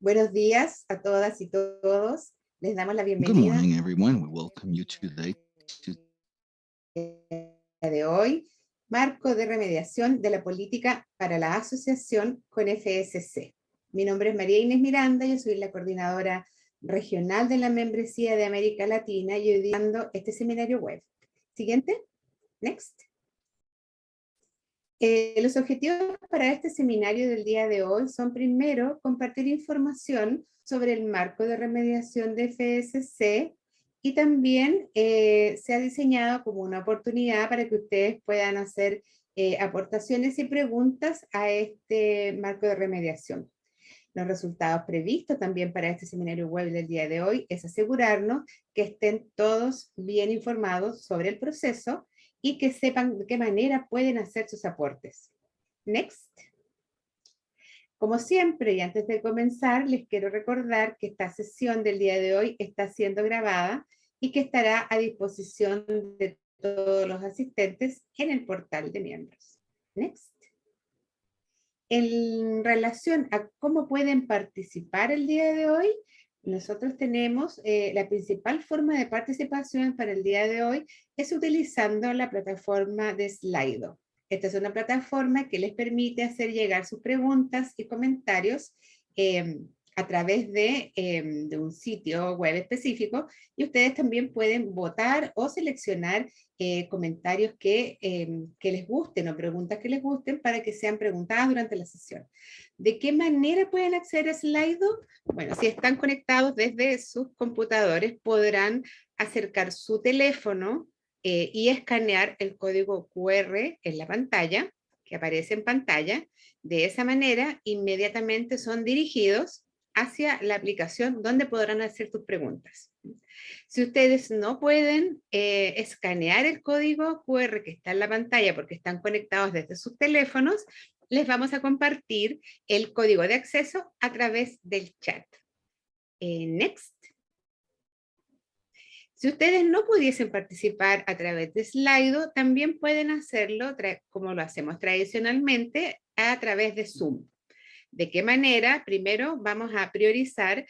Buenos días a todas y todos. Les damos la Good bienvenida morning, everyone. We welcome you today to de hoy, Marco de Remediación de la Política para la Asociación con FSC. Mi nombre es María Inés Miranda, yo soy la coordinadora regional de la membresía de América Latina y hoy día dando este seminario web. Siguiente, next. Los objetivos para este seminario del día de hoy son, primero, compartir información sobre el marco de remediación de FSC y también se ha diseñado como una oportunidad para que ustedes puedan hacer aportaciones y preguntas a este marco de remediación. Los resultados previstos también para este seminario web del día de hoy es asegurarnos que estén todos bien informados sobre el proceso y que sepan de qué manera pueden hacer sus aportes. Next. Como siempre, y antes de comenzar, les quiero recordar que esta sesión del día de hoy está siendo grabada y que estará a disposición de todos los asistentes en el portal de miembros. Next. En relación a cómo pueden participar el día de hoy, nosotros tenemos la principal forma de participación para el día de hoy es utilizando la plataforma de Slido. Esta es una plataforma que les permite hacer llegar sus preguntas y comentarios a través de un sitio web específico, y ustedes también pueden votar o seleccionar comentarios que les gusten o preguntas que les gusten para que sean preguntadas durante la sesión. ¿De qué manera pueden acceder a Slido? Bueno, si están conectados desde sus computadores, podrán acercar su teléfono y escanear el código QR en la pantalla, que aparece en pantalla. De esa manera, inmediatamente son dirigidos hacia la aplicación donde podrán hacer tus preguntas. Si ustedes no pueden escanear el código QR que está en la pantalla porque están conectados desde sus teléfonos, les vamos a compartir el código de acceso a través del chat. Next. Si ustedes no pudiesen participar a través de Slido, también pueden hacerlo como lo hacemos tradicionalmente a través de Zoom. ¿De qué manera? Primero vamos a priorizar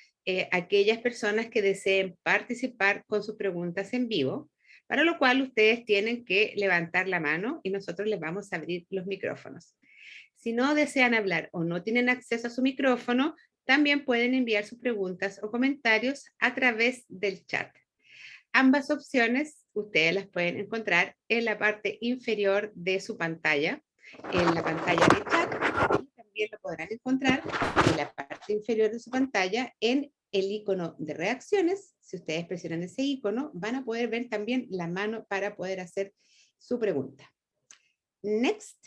aquellas personas que deseen participar con sus preguntas en vivo, para lo cual ustedes tienen que levantar la mano y nosotros les vamos a abrir los micrófonos. Si no desean hablar o no tienen acceso a su micrófono, también pueden enviar sus preguntas o comentarios a través del chat. Ambas opciones ustedes las pueden encontrar en la parte inferior de su pantalla, en la pantalla de chat, y también lo podrán encontrar en la parte inferior de su pantalla en el icono de reacciones. Si ustedes presionan ese icono, van a poder ver también la mano para poder hacer su pregunta. Next.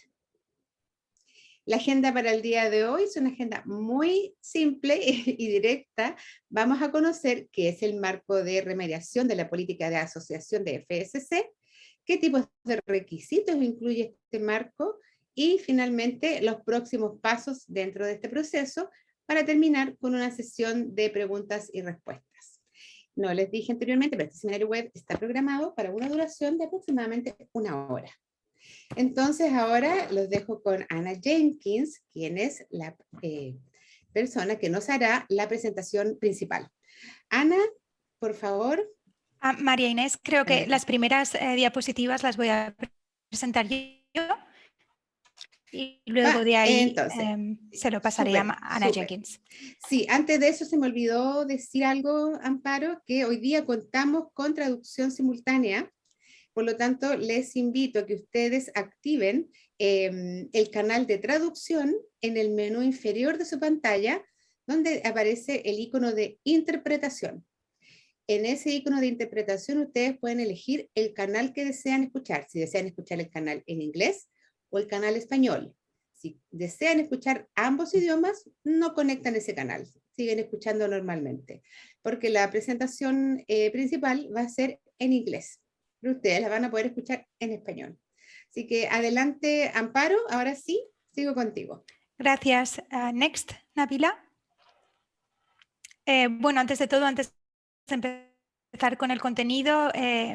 La agenda para el día de hoy es una agenda muy simple y directa. Vamos a conocer qué es el marco de remediación de la política de asociación de FSC, qué tipos de requisitos incluye este marco y finalmente los próximos pasos dentro de este proceso para terminar con una sesión de preguntas y respuestas. No les dije anteriormente, pero este seminario web está programado para una duración de aproximadamente 1 hora. Entonces ahora los dejo con Ana Jenkins, quien es la persona que nos hará la presentación principal. Ana, por favor. María Inés, creo que las primeras diapositivas las voy a presentar yo y luego de ahí entonces, se lo pasaré a Ana Jenkins. Sí, antes de eso se me olvidó decir algo, Amparo, que hoy día contamos con traducción simultánea. Por lo tanto, les invito a que ustedes activen el canal de traducción en el menú inferior de su pantalla, donde aparece el icono de interpretación. En ese icono de interpretación ustedes pueden elegir el canal que desean escuchar, si desean escuchar el canal en inglés o el canal español. Si desean escuchar ambos idiomas, no conectan ese canal, siguen escuchando normalmente, porque la presentación principal va a ser en inglés, pero ustedes la van a poder escuchar en español. Así que adelante, Amparo, ahora sí, sigo contigo. Gracias. Next, Nabila. Bueno, antes de todo, antes de empezar con el contenido,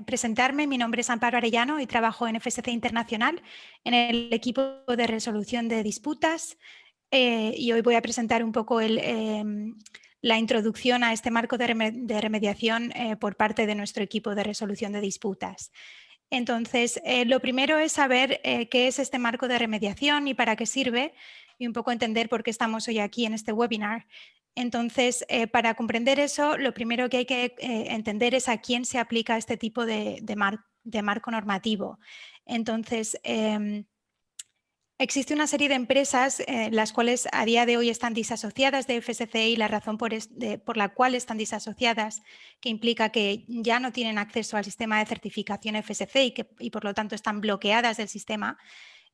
presentarme. Mi nombre es Amparo Arellano y trabajo en FSC Internacional en el equipo de resolución de disputas. y hoy voy a presentar un poco la introducción a este marco de remediación por parte de nuestro equipo de resolución de disputas. Entonces, lo primero es saber qué es este marco de remediación y para qué sirve, y un poco entender por qué estamos hoy aquí en este webinar. Entonces, para comprender eso, lo primero que hay que entender es a quién se aplica este tipo de marco normativo. Entonces, existe una serie de empresas las cuales a día de hoy están disasociadas de FSC y la razón por la cual están disasociadas, que implica que ya no tienen acceso al sistema de certificación FSC y por lo tanto están bloqueadas del sistema.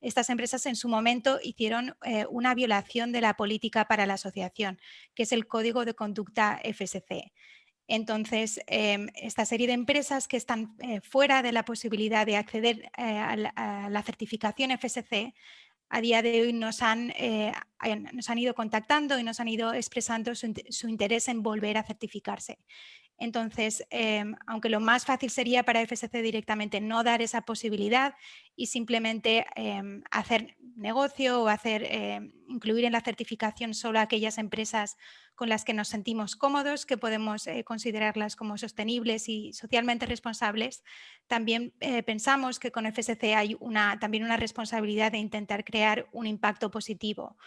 Estas empresas en su momento hicieron una violación de la política para la asociación, que es el Código de Conducta FSC. Entonces, esta serie de empresas que están fuera de la posibilidad de acceder a la certificación FSC, a día de hoy nos han ido contactando y nos han ido expresando su interés en volver a certificarse. Entonces, aunque lo más fácil sería para FSC directamente no dar esa posibilidad y simplemente hacer negocio o incluir en la certificación solo aquellas empresas con las que nos sentimos cómodos, que podemos considerarlas como sostenibles y socialmente responsables, también pensamos que con FSC hay también una responsabilidad de intentar crear un impacto positivo.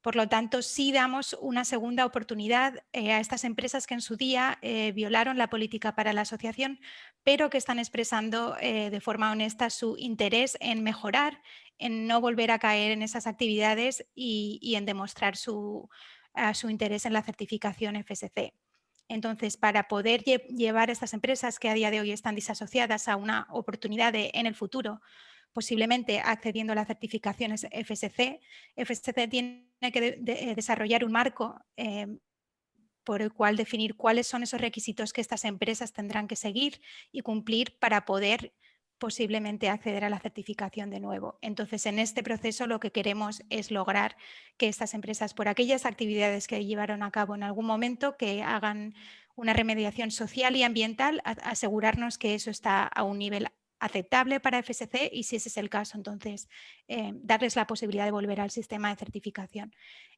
Por lo tanto, sí damos una segunda oportunidad a estas empresas que en su día violaron la política para la asociación, pero que están expresando de forma honesta su interés en mejorar, en no volver a caer en esas actividades y en demostrar su interés en la certificación FSC. Entonces, para poder llevar a estas empresas que a día de hoy están disasociadas a una oportunidad en el futuro, posiblemente accediendo a las certificaciones FSC, FSC tiene que desarrollar un marco por el cual definir cuáles son esos requisitos que estas empresas tendrán que seguir y cumplir para poder posiblemente acceder a la certificación de nuevo. Entonces, en este proceso lo que queremos es lograr que estas empresas, por aquellas actividades que llevaron a cabo en algún momento, que hagan una remediación social y ambiental, asegurarnos que eso está a un nivel aceptable para FSC y si ese es el caso, entonces darles la posibilidad de volver al sistema de certificación.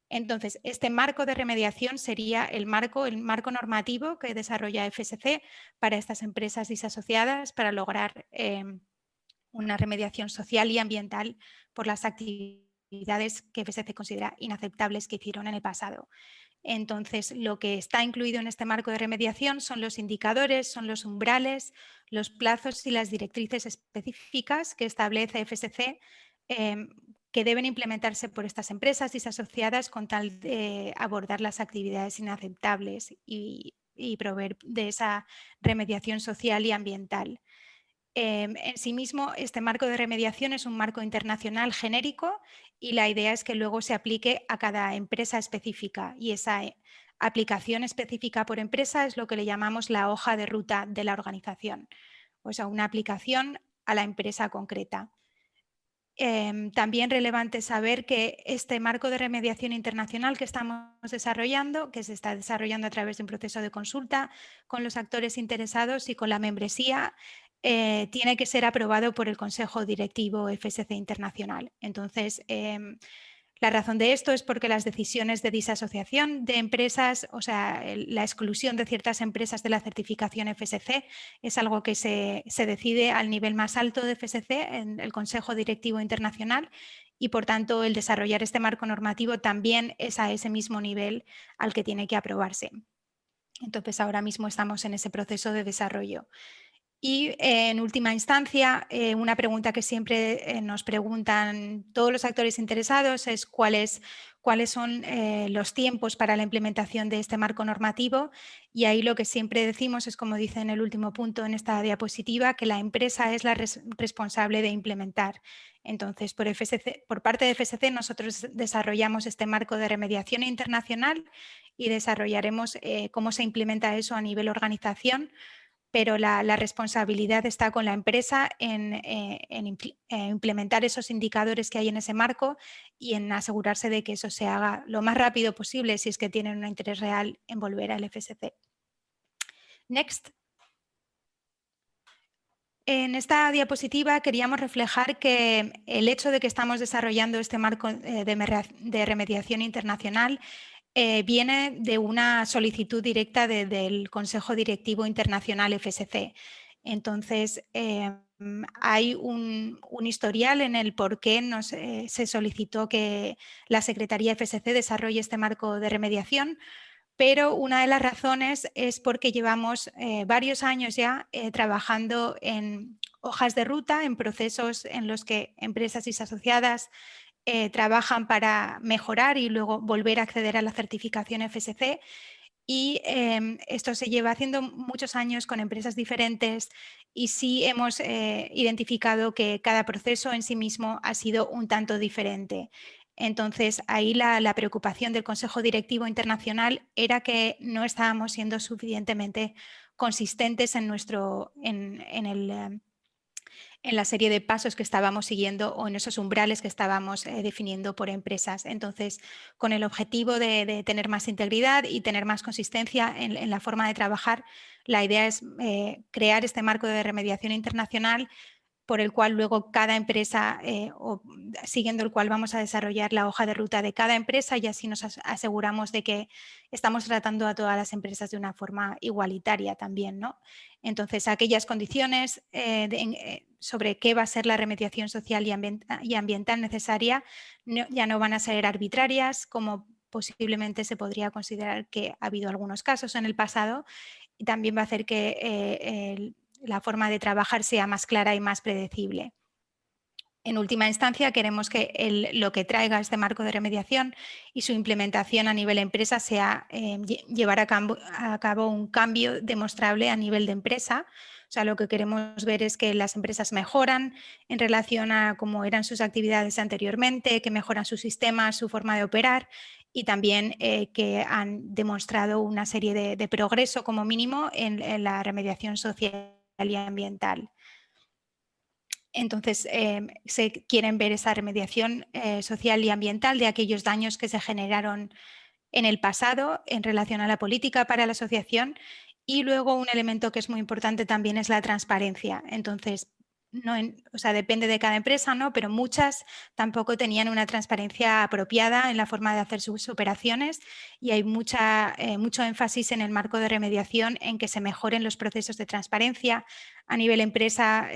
Entonces, este marco de remediación sería el marco normativo que desarrolla FSC para estas empresas disasociadas para lograr una remediación social y ambiental por las actividades que FSC considera inaceptables que hicieron en el pasado. Entonces, lo que está incluido en este marco de remediación son los indicadores, son los umbrales, los plazos y las directrices específicas que establece FSC que deben implementarse por estas empresas disasociadas con tal de abordar las actividades inaceptables y proveer de esa remediación social y ambiental. En sí mismo, este marco de remediación es un marco internacional genérico y la idea es que luego se aplique a cada empresa específica y esa aplicación específica por empresa es lo que le llamamos la hoja de ruta de la organización, o sea, una aplicación a la empresa concreta. También relevante saber que este marco de remediación internacional que estamos desarrollando, que se está desarrollando a través de un proceso de consulta con los actores interesados y con la membresía, tiene que ser aprobado por el Consejo Directivo FSC Internacional. Entonces, la razón de esto es porque las decisiones de disasociación de empresas, o sea, la exclusión de ciertas empresas de la certificación FSC es algo que se decide al nivel más alto de FSC, en el Consejo Directivo Internacional, y por tanto el desarrollar este marco normativo también es a ese mismo nivel al que tiene que aprobarse. Entonces ahora mismo estamos en ese proceso de desarrollo. Y en última instancia, una pregunta que siempre nos preguntan todos los actores interesados es cuáles son los tiempos para la implementación de este marco normativo. Y ahí lo que siempre decimos es, como dice en el último punto en esta diapositiva, que la empresa es la responsable de implementar. Entonces, por parte de FSC, nosotros desarrollamos este marco de remediación internacional y desarrollaremos cómo se implementa eso a nivel organización, pero la responsabilidad está con la empresa en implementar esos indicadores que hay en ese marco y en asegurarse de que eso se haga lo más rápido posible si es que tienen un interés real en volver al FSC. Next. En esta diapositiva queríamos reflejar que el hecho de que estamos desarrollando este marco de remediación internacional viene de una solicitud directa del Consejo Directivo Internacional FSC. Entonces, hay un historial en el por qué se solicitó que la Secretaría FSC desarrolle este marco de remediación, pero una de las razones es porque llevamos varios años ya trabajando en hojas de ruta, en procesos en los que empresas y asociadas trabajan para mejorar y luego volver a acceder a la certificación FSC. Y esto se lleva haciendo muchos años con empresas diferentes y sí hemos identificado que cada proceso en sí mismo ha sido un tanto diferente. Entonces, ahí la preocupación del Consejo Directivo Internacional era que no estábamos siendo suficientemente consistentes en la serie de pasos que estábamos siguiendo o en esos umbrales que estábamos definiendo por empresas. Entonces, con el objetivo de tener más integridad y tener más consistencia en la forma de trabajar, la idea es crear este marco de remediación internacional por el cual luego cada empresa, o siguiendo el cual vamos a desarrollar la hoja de ruta de cada empresa y así nos aseguramos de que estamos tratando a todas las empresas de una forma igualitaria también, ¿no? Entonces, aquellas condiciones sobre qué va a ser la remediación social y ambiental necesaria ya no van a ser arbitrarias, como posiblemente se podría considerar que ha habido algunos casos en el pasado, y también va a hacer que la forma de trabajar sea más clara y más predecible. En última instancia, queremos que lo que traiga este marco de remediación y su implementación a nivel empresa sea llevar a cabo un cambio demostrable a nivel de empresa. O sea, lo que queremos ver es que las empresas mejoran en relación a cómo eran sus actividades anteriormente, que mejoran sus sistemas, su forma de operar y también que han demostrado una serie de progreso como mínimo en la remediación social y ambiental. Entonces, se quieren ver esa remediación social y ambiental de aquellos daños que se generaron en el pasado en relación a la política para la asociación, y luego un elemento que es muy importante también es la transparencia. Entonces, depende de cada empresa, ¿no? Pero muchas tampoco tenían una transparencia apropiada en la forma de hacer sus operaciones y hay mucho énfasis en el marco de remediación en que se mejoren los procesos de transparencia a nivel empresa.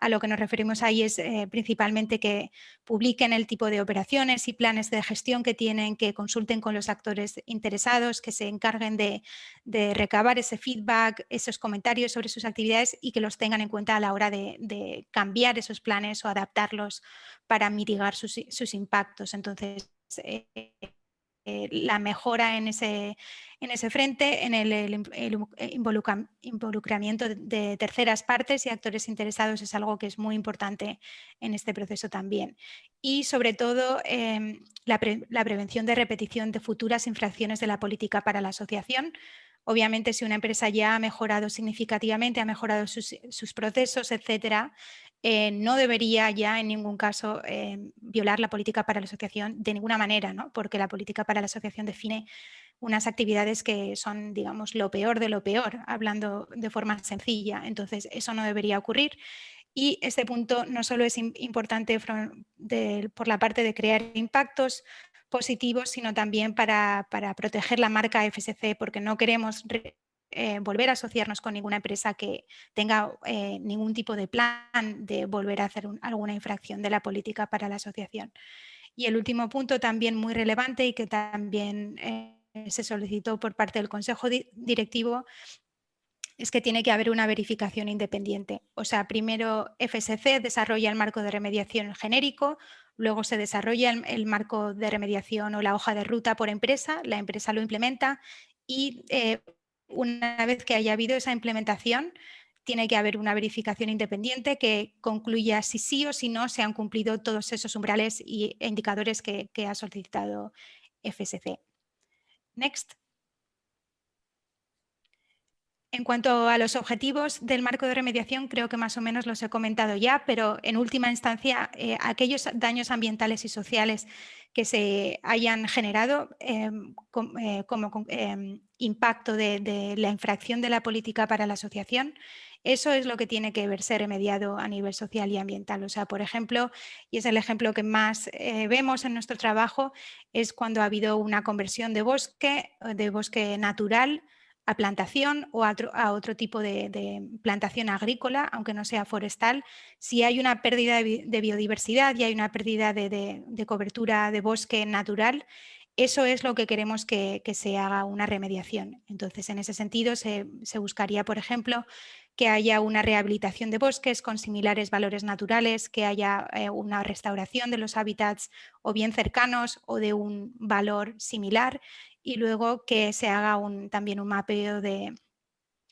A lo que nos referimos ahí es principalmente que publiquen el tipo de operaciones y planes de gestión que tienen, que consulten con los actores interesados, que se encarguen de recabar ese feedback, esos comentarios sobre sus actividades y que los tengan en cuenta a la hora de cambiar esos planes o adaptarlos para mitigar sus impactos. Entonces, la mejora en ese frente, en el involucramiento de terceras partes y actores interesados es algo que es muy importante en este proceso también. Y sobre todo la prevención de repetición de futuras infracciones de la política para la asociación. Obviamente, si una empresa ya ha mejorado significativamente, ha mejorado sus procesos, etcétera, no debería ya en ningún caso violar la política para la asociación de ninguna manera, ¿no? Porque la política para la asociación define unas actividades que son, digamos, lo peor de lo peor, hablando de forma sencilla. Entonces, eso no debería ocurrir. Y este punto no solo es importante por la parte de crear impactos positivos, sino también para proteger la marca FSC, porque no queremos volver a asociarnos con ninguna empresa que tenga ningún tipo de plan de volver a hacer alguna infracción de la política para la asociación. Y el último punto también muy relevante y que también se solicitó por parte del Consejo Directivo es que tiene que haber una verificación independiente. O sea, primero FSC desarrolla el marco de remediación genérico, luego se desarrolla el marco de remediación o la hoja de ruta por empresa, la empresa lo implementa y una vez que haya habido esa implementación, tiene que haber una verificación independiente que concluya si sí o si no se han cumplido todos esos umbrales e indicadores que ha solicitado FSC. Next. En cuanto a los objetivos del marco de remediación, creo que más o menos los he comentado ya, pero en última instancia, aquellos daños ambientales y sociales que se hayan generado como impacto de la infracción de la política para la asociación Eso es lo que tiene que verse remediado a nivel social y ambiental. O sea, por ejemplo, y es el ejemplo que más vemos en nuestro trabajo, es cuando ha habido una conversión de bosque natural a plantación o a otro tipo de plantación agrícola, aunque no sea forestal. Si hay una pérdida de biodiversidad y hay una pérdida de cobertura de bosque natural, eso es lo que queremos que se haga una remediación. Entonces, en ese sentido, se buscaría, por ejemplo, que haya una rehabilitación de bosques con similares valores naturales, que haya una restauración de los hábitats o bien cercanos o de un valor similar, y luego que se haga también un mapeo de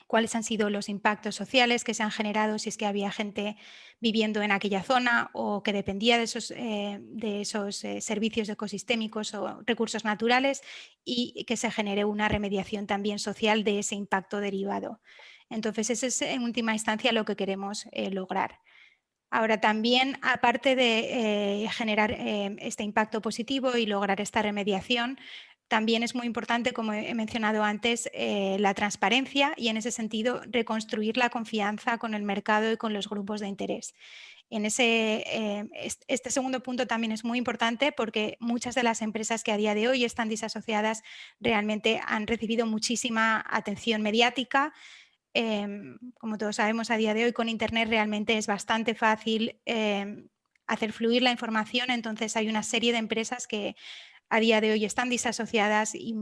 cuáles han sido los impactos sociales que se han generado, si es que había gente viviendo en aquella zona o que dependía de esos servicios ecosistémicos o recursos naturales, y que se genere una remediación también social de ese impacto derivado. Entonces, ese es en última instancia lo que queremos lograr. Ahora, también, aparte de generar este impacto positivo y lograr esta remediación, también es muy importante, como he mencionado antes, la transparencia y, en ese sentido, reconstruir la confianza con el mercado y con los grupos de interés. Este segundo punto también es muy importante porque muchas de las empresas que a día de hoy están disasociadas realmente han recibido muchísima atención mediática. Como todos sabemos, a día de hoy con Internet realmente es bastante fácil hacer fluir la información, entonces hay una serie de empresas que a día de hoy están disasociadas y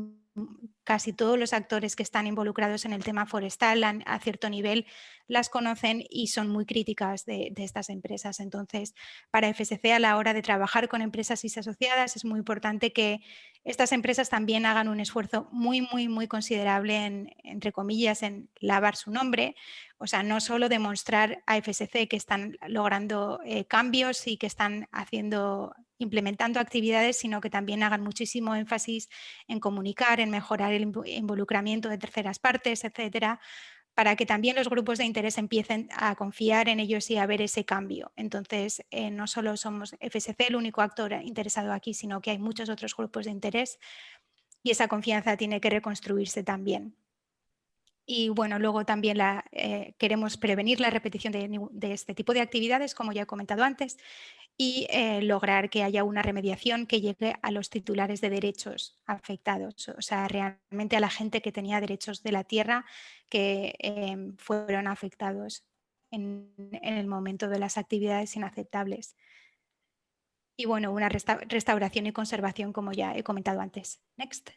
casi todos los actores que están involucrados en el tema forestal a cierto nivel las conocen y son muy críticas de estas empresas. Entonces, para FSC, a la hora de trabajar con empresas disasociadas, es muy importante que estas empresas también hagan un esfuerzo muy, muy, muy considerable entre comillas, en lavar su nombre. O sea, no solo demostrar a FSC que están logrando cambios y que están implementando actividades, sino que también hagan muchísimo énfasis en comunicar, en mejorar el involucramiento de terceras partes, etcétera, para que también los grupos de interés empiecen a confiar en ellos y a ver ese cambio. Entonces, no solo somos FSC el único actor interesado aquí, sino que hay muchos otros grupos de interés y esa confianza tiene que reconstruirse también. Y bueno, luego también queremos prevenir la repetición de este tipo de actividades, como ya he comentado antes, y lograr que haya una remediación que llegue a los titulares de derechos afectados, o sea, realmente a la gente que tenía derechos de la tierra que fueron afectados en el momento de las actividades inaceptables. Y bueno, una restauración y conservación, como ya he comentado antes. Next.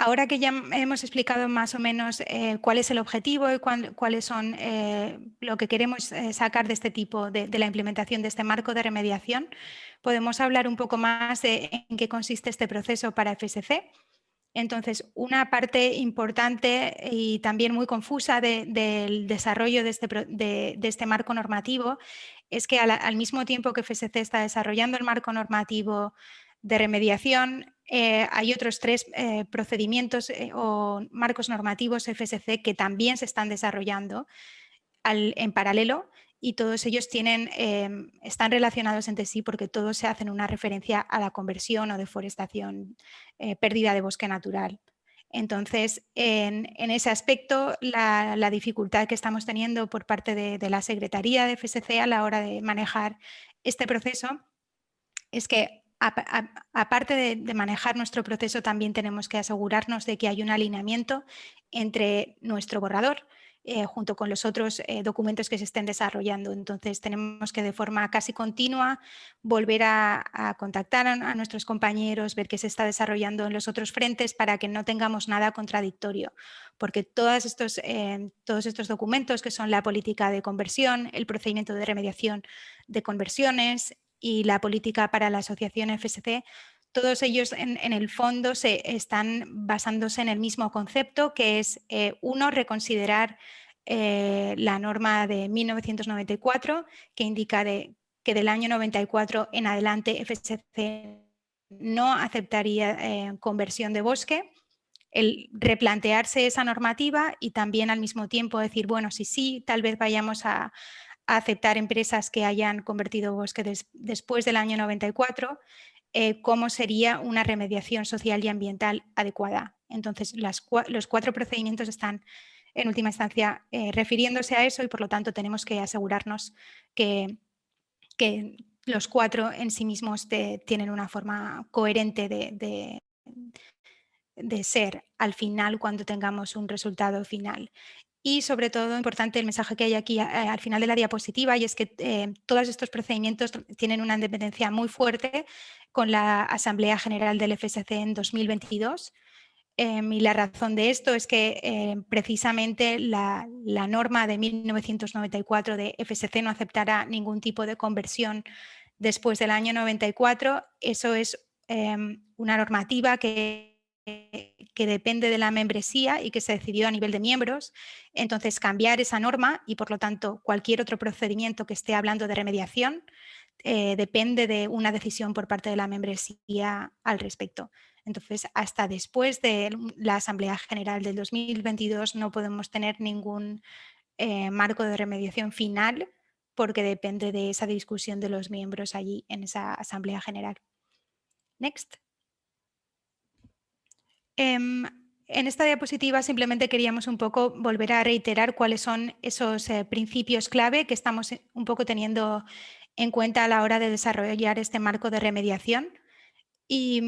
Ahora que ya hemos explicado más o menos cuál es el objetivo y cuáles son lo que queremos sacar de este tipo de la implementación de este marco de remediación, podemos hablar un poco más de en qué consiste este proceso para FSC. Entonces, una parte importante y también muy confusa del desarrollo de este marco normativo es que al mismo tiempo que FSC está desarrollando el marco normativo de remediación, hay otros 3 procedimientos o marcos normativos FSC que también se están desarrollando en paralelo, y todos ellos están relacionados entre sí porque todos se hacen una referencia a la conversión o deforestación, pérdida de bosque natural. Entonces, en ese aspecto, la dificultad que estamos teniendo por parte de la Secretaría de FSC a la hora de manejar este proceso es que, aparte de manejar nuestro proceso, también tenemos que asegurarnos de que hay un alineamiento entre nuestro borrador junto con los otros documentos que se estén desarrollando. Entonces, tenemos que de forma casi continua volver a contactar a nuestros compañeros, ver qué se está desarrollando en los otros frentes para que no tengamos nada contradictorio, porque todos estos documentos, que son la política de conversión, el procedimiento de remediación de conversiones y la política para la asociación FSC, todos ellos en el fondo están basándose en el mismo concepto, que es, uno, reconsiderar la norma de 1994, que indica que del año 94 en adelante FSC no aceptaría conversión de bosque. El replantearse esa normativa y también al mismo tiempo decir, bueno, sí, tal vez vayamos a aceptar empresas que hayan convertido bosque después del año 94, cómo sería una remediación social y ambiental adecuada. Entonces, los 4 procedimientos están en última instancia refiriéndose a eso y por lo tanto tenemos que asegurarnos que los 4 en sí mismos tienen una forma coherente de ser al final cuando tengamos un resultado final. Y sobre todo, importante el mensaje que hay aquí al final de la diapositiva, y es que todos estos procedimientos tienen una dependencia muy fuerte con la Asamblea General del FSC en 2022. Y la razón de esto es que precisamente la norma de 1994 de FSC no aceptará ningún tipo de conversión después del año 94. Eso es una normativa que depende de la membresía y que se decidió a nivel de miembros. Entonces, cambiar esa norma y, por lo tanto, cualquier otro procedimiento que esté hablando de remediación depende de una decisión por parte de la membresía al respecto. Entonces, hasta después de la Asamblea General del 2022 no podemos tener ningún marco de remediación final porque depende de esa discusión de los miembros allí en esa Asamblea General. Next. En esta diapositiva simplemente queríamos un poco volver a reiterar cuáles son esos principios clave que estamos un poco teniendo en cuenta a la hora de desarrollar este marco de remediación. Y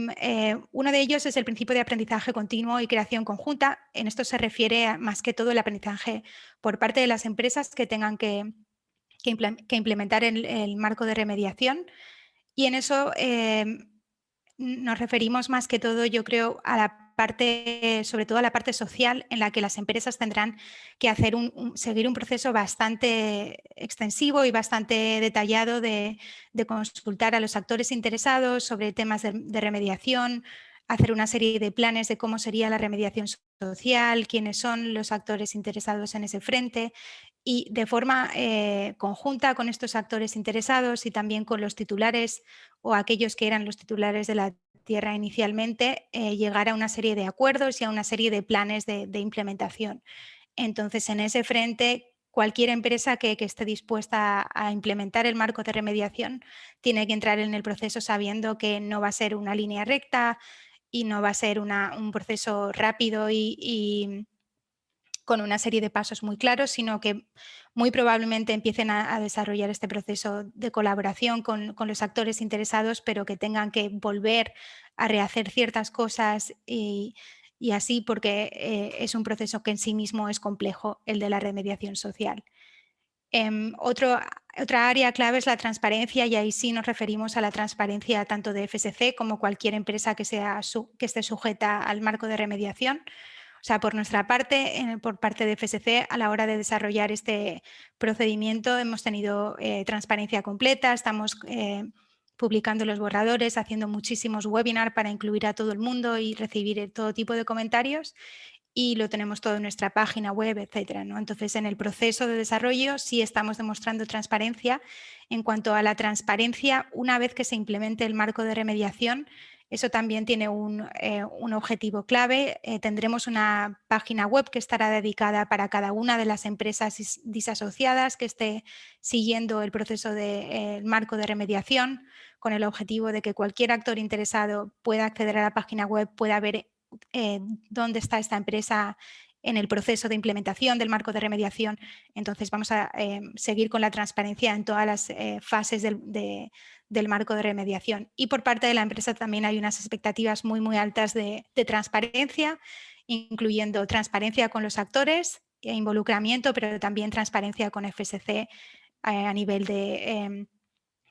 uno de ellos es el principio de aprendizaje continuo y creación conjunta. En esto se refiere más que todo el aprendizaje por parte de las empresas que tengan que implementar el marco de remediación. Y en eso nos referimos más que todo, yo creo, a la parte, sobre todo a la parte social, en la que las empresas tendrán que hacer seguir un proceso bastante extensivo y bastante detallado de consultar a los actores interesados sobre temas de remediación, hacer una serie de planes de cómo sería la remediación social, quiénes son los actores interesados en ese frente, y de forma conjunta con estos actores interesados y también con los titulares o aquellos que eran los titulares de la tierra inicialmente, llegar a una serie de acuerdos y a una serie de planes de implementación. Entonces, en ese frente, cualquier empresa que esté dispuesta a implementar el marco de remediación tiene que entrar en el proceso sabiendo que no va a ser una línea recta y no va a ser un proceso rápido y con una serie de pasos muy claros, sino que muy probablemente empiecen a desarrollar este proceso de colaboración con los actores interesados, pero que tengan que volver a rehacer ciertas cosas y así, porque es un proceso que en sí mismo es complejo, el de la remediación social. Otra área clave es la transparencia, y ahí sí nos referimos a la transparencia tanto de FSC como cualquier empresa que esté sujeta al marco de remediación. O sea, por nuestra parte, por parte de FSC, a la hora de desarrollar este procedimiento hemos tenido transparencia completa, estamos publicando los borradores, haciendo muchísimos webinars para incluir a todo el mundo y recibir todo tipo de comentarios, y lo tenemos todo en nuestra página web, etcétera, ¿no? Entonces, en el proceso de desarrollo sí estamos demostrando transparencia. En cuanto a la transparencia, una vez que se implemente el marco de remediación, eso también tiene un objetivo clave. Tendremos una página web que estará dedicada para cada una de las empresas disasociadas que esté siguiendo el proceso del marco de remediación, con el objetivo de que cualquier actor interesado pueda acceder a la página web, pueda ver dónde está esta empresa en el proceso de implementación del marco de remediación. Entonces vamos a seguir con la transparencia en todas las fases del marco de remediación. Y por parte de la empresa también hay unas expectativas muy, muy altas de transparencia, incluyendo transparencia con los actores, involucramiento, pero también transparencia con FSC a nivel de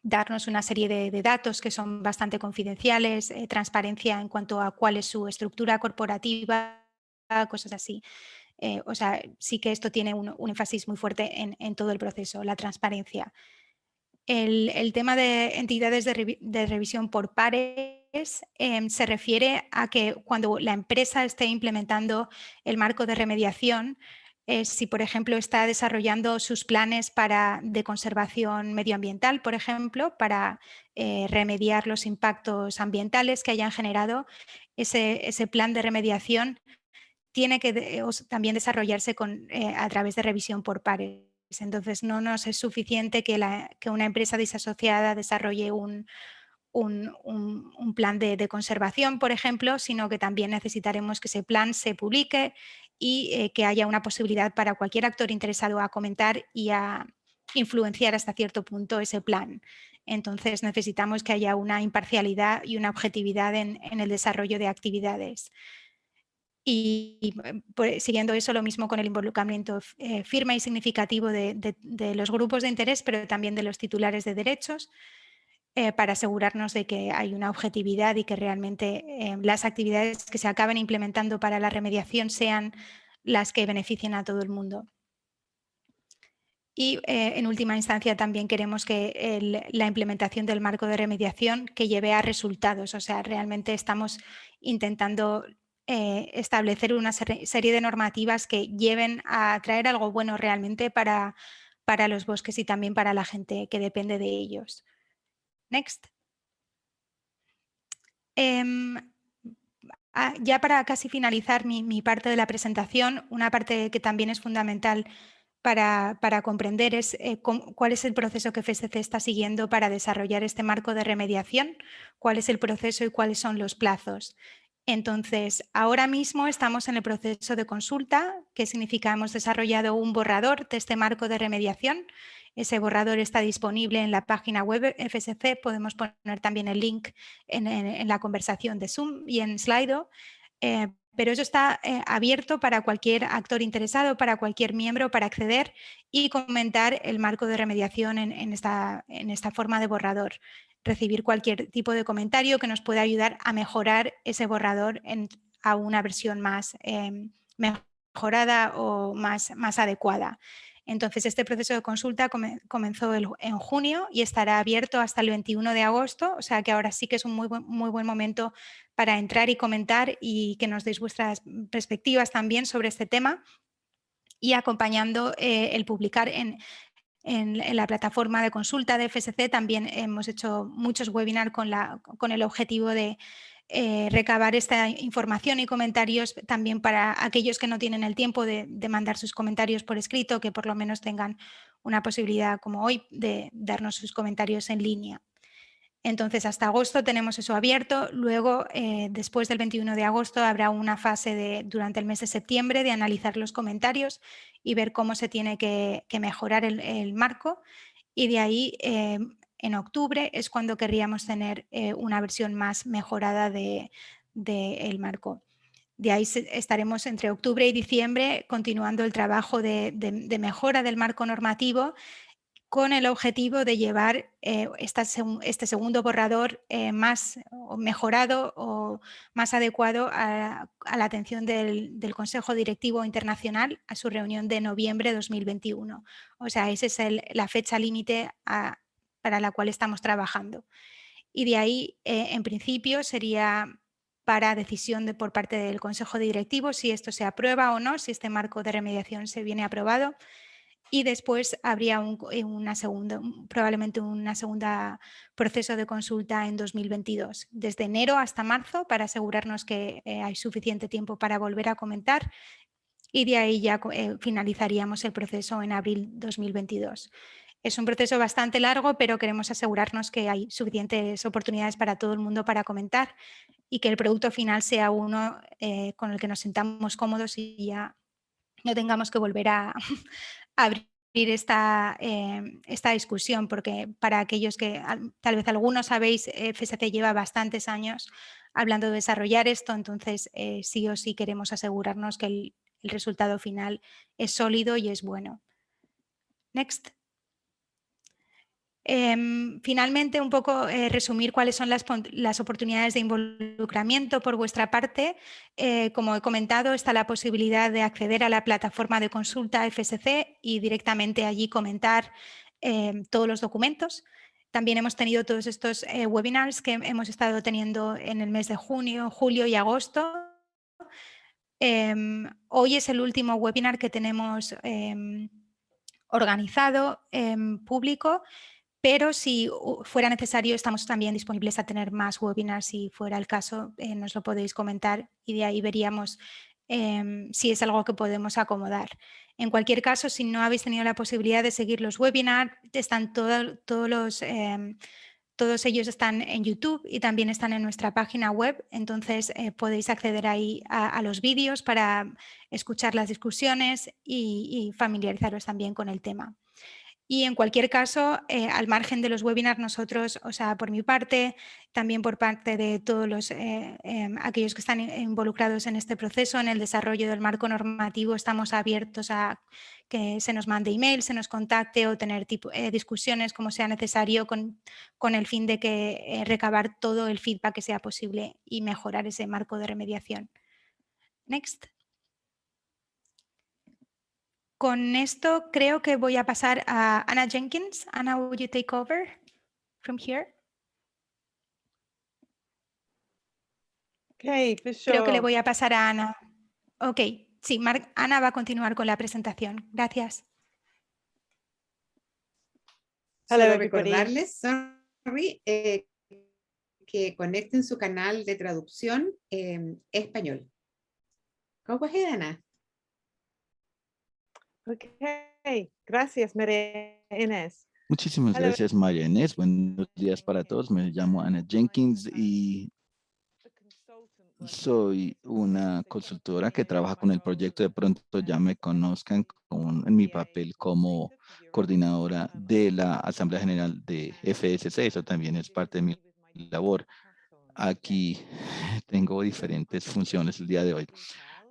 darnos una serie de datos que son bastante confidenciales, transparencia en cuanto a cuál es su estructura corporativa, cosas así. O sea, sí que esto tiene un énfasis muy fuerte en todo el proceso, la transparencia. El tema de entidades de revisión por pares se refiere a que cuando la empresa esté implementando el marco de remediación, si por ejemplo está desarrollando sus planes de conservación medioambiental, por ejemplo, para remediar los impactos ambientales que hayan generado, ese plan de remediación tiene que también desarrollarse a través de revisión por pares. Entonces, no nos es suficiente que una empresa disasociada desarrolle un plan de conservación, por ejemplo, sino que también necesitaremos que ese plan se publique y que haya una posibilidad para cualquier actor interesado a comentar y a influenciar hasta cierto punto ese plan. Entonces necesitamos que haya una imparcialidad y una objetividad en el desarrollo de actividades. Y pues, siguiendo eso, lo mismo con el involucramiento firme y significativo de los grupos de interés, pero también de los titulares de derechos, para asegurarnos de que hay una objetividad y que realmente las actividades que se acaben implementando para la remediación sean las que beneficien a todo el mundo. Y en última instancia también queremos que la implementación del marco de remediación que lleve a resultados. O sea, realmente estamos intentando establecer una serie de normativas que lleven a traer algo bueno realmente para los bosques y también para la gente que depende de ellos. Next. Ya para casi finalizar mi parte de la presentación, una parte que también es fundamental para comprender es cuál es el proceso que FSC está siguiendo para desarrollar este marco de remediación, cuál es el proceso y cuáles son los plazos. Entonces, ahora mismo estamos en el proceso de consulta, que significa hemos desarrollado un borrador de este marco de remediación. Ese borrador está disponible en la página web FSC, podemos poner también el link en la conversación de Zoom y en Slido, pero eso está abierto para cualquier actor interesado, para cualquier miembro, para acceder y comentar el marco de remediación en esta forma de borrador. Recibir cualquier tipo de comentario que nos pueda ayudar a mejorar ese borrador a una versión más mejorada o más adecuada. Entonces, este proceso de consulta comenzó en junio y estará abierto hasta el 21 de agosto, o sea que ahora sí que es un muy buen momento para entrar y comentar y que nos deis vuestras perspectivas también sobre este tema y acompañando el publicar en la plataforma de consulta de FSC. También hemos hecho muchos webinars con el objetivo de recabar esta información y comentarios también para aquellos que no tienen el tiempo de mandar sus comentarios por escrito, que por lo menos tengan una posibilidad como hoy de darnos sus comentarios en línea. Entonces, hasta agosto tenemos eso abierto. Luego, después del 21 de agosto, habrá una fase durante el mes de septiembre de analizar los comentarios y ver cómo se tiene que mejorar el marco. Y de ahí, en octubre, es cuando querríamos tener una versión más mejorada del marco. De ahí estaremos entre octubre y diciembre continuando el trabajo de mejora del marco normativo, con el objetivo de llevar este segundo borrador más mejorado o más adecuado a la atención del Consejo Directivo Internacional a su reunión de noviembre de 2021. O sea, esa es la fecha límite para la cual estamos trabajando. Y de ahí, en principio, sería para decisión por parte del Consejo Directivo si esto se aprueba o no, si este marco de remediación se viene aprobado. Y después habría probablemente una segunda proceso de consulta en 2022, desde enero hasta marzo, para asegurarnos que hay suficiente tiempo para volver a comentar, y de ahí ya finalizaríamos el proceso en abril 2022. Es un proceso bastante largo, pero queremos asegurarnos que hay suficientes oportunidades para todo el mundo para comentar y que el producto final sea uno con el que nos sintamos cómodos y ya no tengamos que volver a abrir esta discusión, porque para aquellos que tal vez algunos sabéis, FSC lleva bastantes años hablando de desarrollar esto, entonces sí o sí queremos asegurarnos que el resultado final es sólido y es bueno. Next. Finalmente, un poco resumir cuáles son las oportunidades de involucramiento por vuestra parte. Como he comentado, está la posibilidad de acceder a la plataforma de consulta FSC y directamente allí comentar todos los documentos. También hemos tenido todos estos webinars que hemos estado teniendo en el mes de junio, julio y agosto. Hoy es el último webinar que tenemos organizado público, pero si fuera necesario estamos también disponibles a tener más webinars. Si fuera el caso, nos lo podéis comentar y de ahí veríamos si es algo que podemos acomodar. En cualquier caso, si no habéis tenido la posibilidad de seguir los webinars, están todos Todos ellos están en YouTube y también están en nuestra página web, entonces podéis acceder ahí a los vídeos para escuchar las discusiones y familiarizaros también con el tema. Y en cualquier caso, al margen de los webinars, nosotros, o sea, por mi parte, también por parte de todos los, aquellos que están involucrados en este proceso, en el desarrollo del marco normativo, estamos abiertos a que se nos mande email, se nos contacte o tener discusiones como sea necesario con el fin de que recabar todo el feedback que sea posible y mejorar ese marco de remediación. Next. Con esto creo que voy a pasar a Anna Jenkins. Anna, would you take over from here? Okay, for sure. Creo que le voy a pasar a Ana. Ok, sí, Ana va a continuar con la presentación. Gracias. Hello, Solo everybody. recordarles, sorry, que conecten su canal de traducción español. Go ahead, Ana. Okay, gracias, María Inés. Muchísimas Hello. gracias, María Inés. Buenos días para todos. Me llamo Anna Jenkins y soy una consultora que trabaja con el proyecto. De pronto ya me conozcan en mi papel como coordinadora de la Asamblea General de FSC. Eso también es parte de mi labor. Aquí tengo diferentes funciones el día de hoy.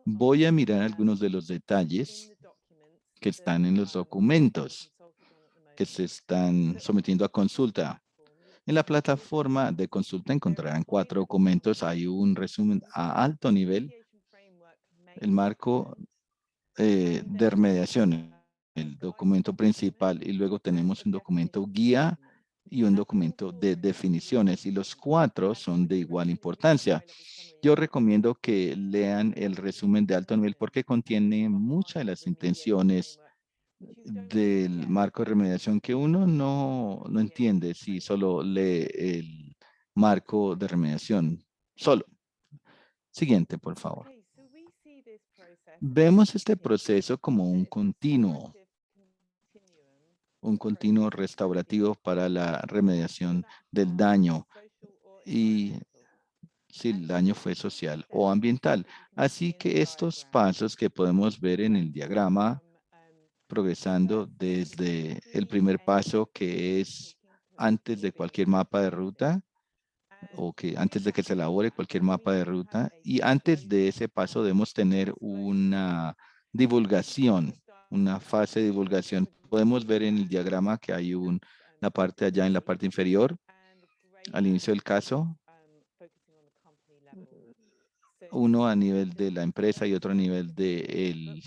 Voy a mirar algunos de los detalles que están en los documentos que se están sometiendo a consulta. En la plataforma de consulta encontrarán 4 documentos. Hay un resumen a alto nivel, el marco de remediación, el documento principal, y luego tenemos un documento guía y un documento de definiciones, y los 4 son de igual importancia. Yo recomiendo que lean el resumen de alto nivel porque contiene muchas de las intenciones del marco de remediación que uno no entiende si solo lee el marco de remediación solo. Siguiente, por favor. Vemos este proceso como un continuo restaurativo para la remediación del daño y si el daño fue social o ambiental. Así que estos pasos que podemos ver en el diagrama progresando desde el primer paso, que es antes de cualquier mapa de ruta, o que antes de que se elabore cualquier mapa de ruta, y antes de ese paso debemos tener una divulgación, una fase de divulgación. Podemos ver en el diagrama que hay una parte allá en la parte inferior, al inicio del caso, uno a nivel de la empresa y otro a nivel del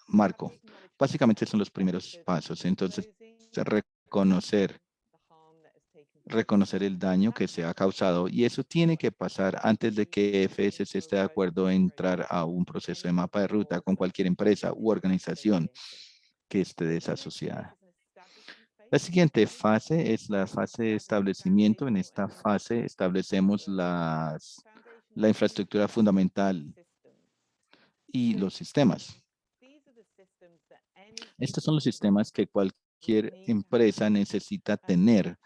marco. Básicamente son los primeros pasos. Entonces, reconocer el daño que se ha causado, y eso tiene que pasar antes de que FSC esté de acuerdo en entrar a un proceso de mapa de ruta con cualquier empresa u organización que esté desasociada. La siguiente fase es la fase de establecimiento. En esta fase establecemos la infraestructura fundamental y los sistemas. Estos son los sistemas que cualquier empresa necesita tener.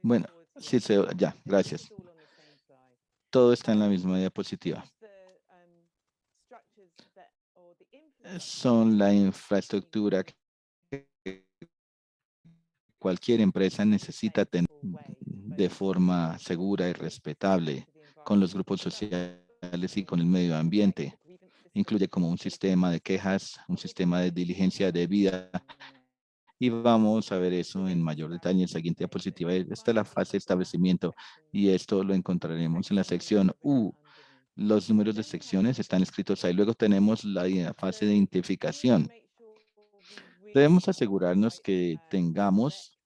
Bueno, sí, ya, gracias. Todo está en la misma diapositiva. Son la infraestructura que cualquier empresa necesita tener de forma segura y respetable con los grupos sociales y con el medio ambiente. Incluye como un sistema de quejas, un sistema de diligencia debida. Y vamos a ver eso en mayor detalle en la siguiente diapositiva. Esta es la fase de establecimiento y esto lo encontraremos en la sección U. Los números de secciones están escritos ahí. Luego tenemos la fase de identificación. Debemos asegurarnos que tengamos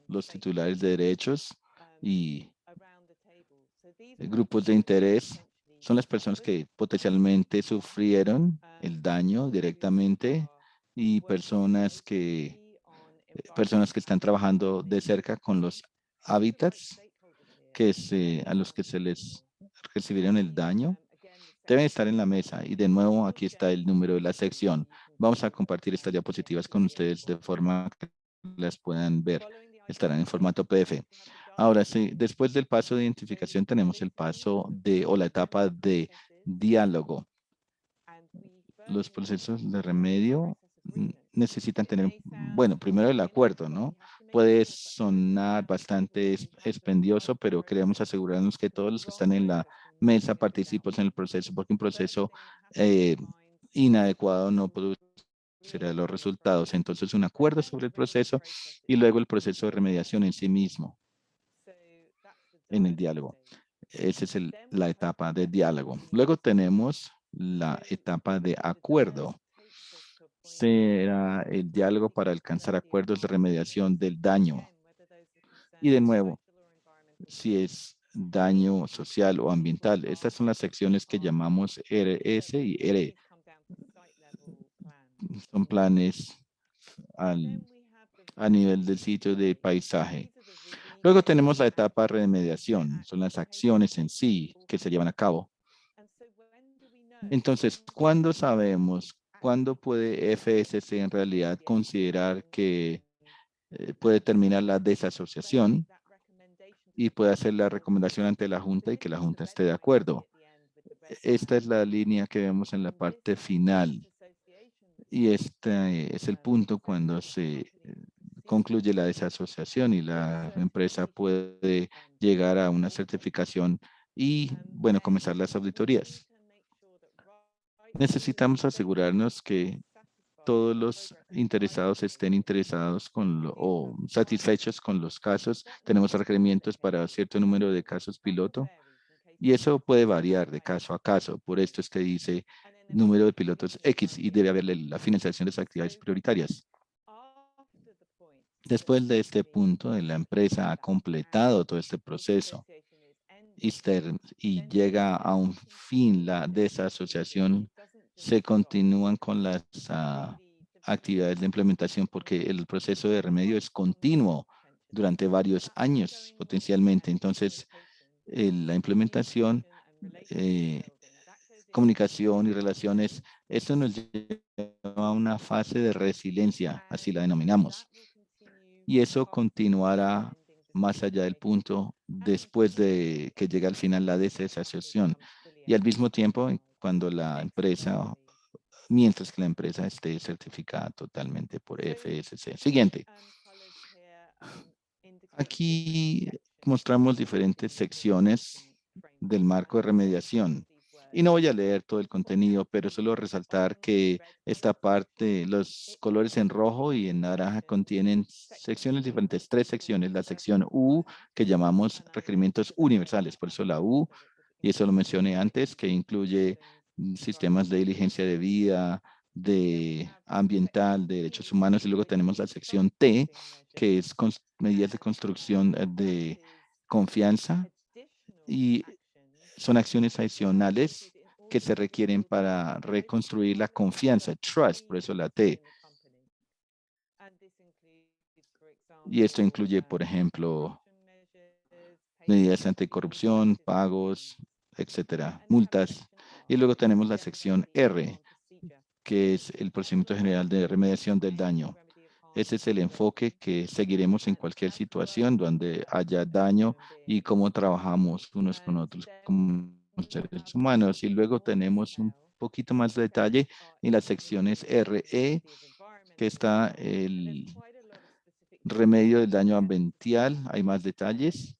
los titulares de derechos y grupos de interés. Son las personas que potencialmente sufrieron el daño directamente y personas que están trabajando de cerca con los hábitats a los que se les recibieron el daño. Deben estar en la mesa y de nuevo aquí está el número de la sección. Vamos a compartir estas diapositivas con ustedes de forma que las puedan ver. estarán en formato PDF. Ahora sí, después del paso de identificación tenemos el paso o la etapa de diálogo. Los procesos de remedio necesitan tener, bueno, primero el acuerdo, ¿no? Puede sonar bastante expendioso, pero queremos asegurarnos que todos los que están en la mesa participan en el proceso, porque un proceso inadecuado no producirá los resultados. Entonces, un acuerdo sobre el proceso y luego el proceso de remediación en sí mismo, en el diálogo. Esa es la etapa de diálogo. Luego tenemos la etapa de acuerdo. Será el diálogo para alcanzar acuerdos de remediación del daño. Y de nuevo, si es daño social o ambiental, estas son las secciones que llamamos RS y R. Son planes a nivel del sitio de paisaje. Luego tenemos la etapa de remediación, son las acciones en sí que se llevan a cabo. Entonces, ¿cuándo sabemos? ¿Cuándo puede FSC en realidad considerar que puede terminar la desasociación y puede hacer la recomendación ante la Junta y que la Junta esté de acuerdo? Esta es la línea que vemos en la parte final. Y este es el punto cuando se concluye la desasociación y la empresa puede llegar a una certificación y, bueno, comenzar las auditorías. Necesitamos asegurarnos que todos los interesados estén interesados o satisfechos con los casos. Tenemos requerimientos para cierto número de casos piloto y eso puede variar de caso a caso. Por esto es que dice número de pilotos X y debe haber la financiación de las actividades prioritarias. Después de este punto, la empresa ha completado todo este proceso y llega a un fin la desasociación, se continúan con las actividades de implementación porque el proceso de remedio es continuo durante varios años potencialmente. Entonces, la implementación, comunicación y relaciones, esto nos lleva a una fase de resiliencia, así la denominamos. Y eso continuará más allá del punto después de que llegue al final la desasociación. Y al mismo tiempo, cuando la empresa, mientras que la empresa esté certificada totalmente por FSC. Siguiente. Aquí mostramos diferentes secciones del marco de remediación. Y no voy a leer todo el contenido, pero solo resaltar que esta parte, los colores en rojo y en naranja contienen secciones diferentes, 3 secciones. La sección U, que llamamos requerimientos universales, por eso la U, y eso lo mencioné antes, que incluye sistemas de diligencia de vida, de ambiental, de derechos humanos, y luego tenemos la sección T, que es medidas de construcción de confianza, y son acciones adicionales que se requieren para reconstruir la confianza, trust, por eso la T. Y esto incluye, por ejemplo, medidas anticorrupción, pagos, etcétera, multas. Y luego tenemos la sección R, que es el procedimiento general de remediación del daño. Ese es el enfoque que seguiremos en cualquier situación donde haya daño y cómo trabajamos unos con otros como seres humanos. Y luego tenemos un poquito más de detalle en las secciones RE, que está el remedio del daño ambiental, hay más detalles.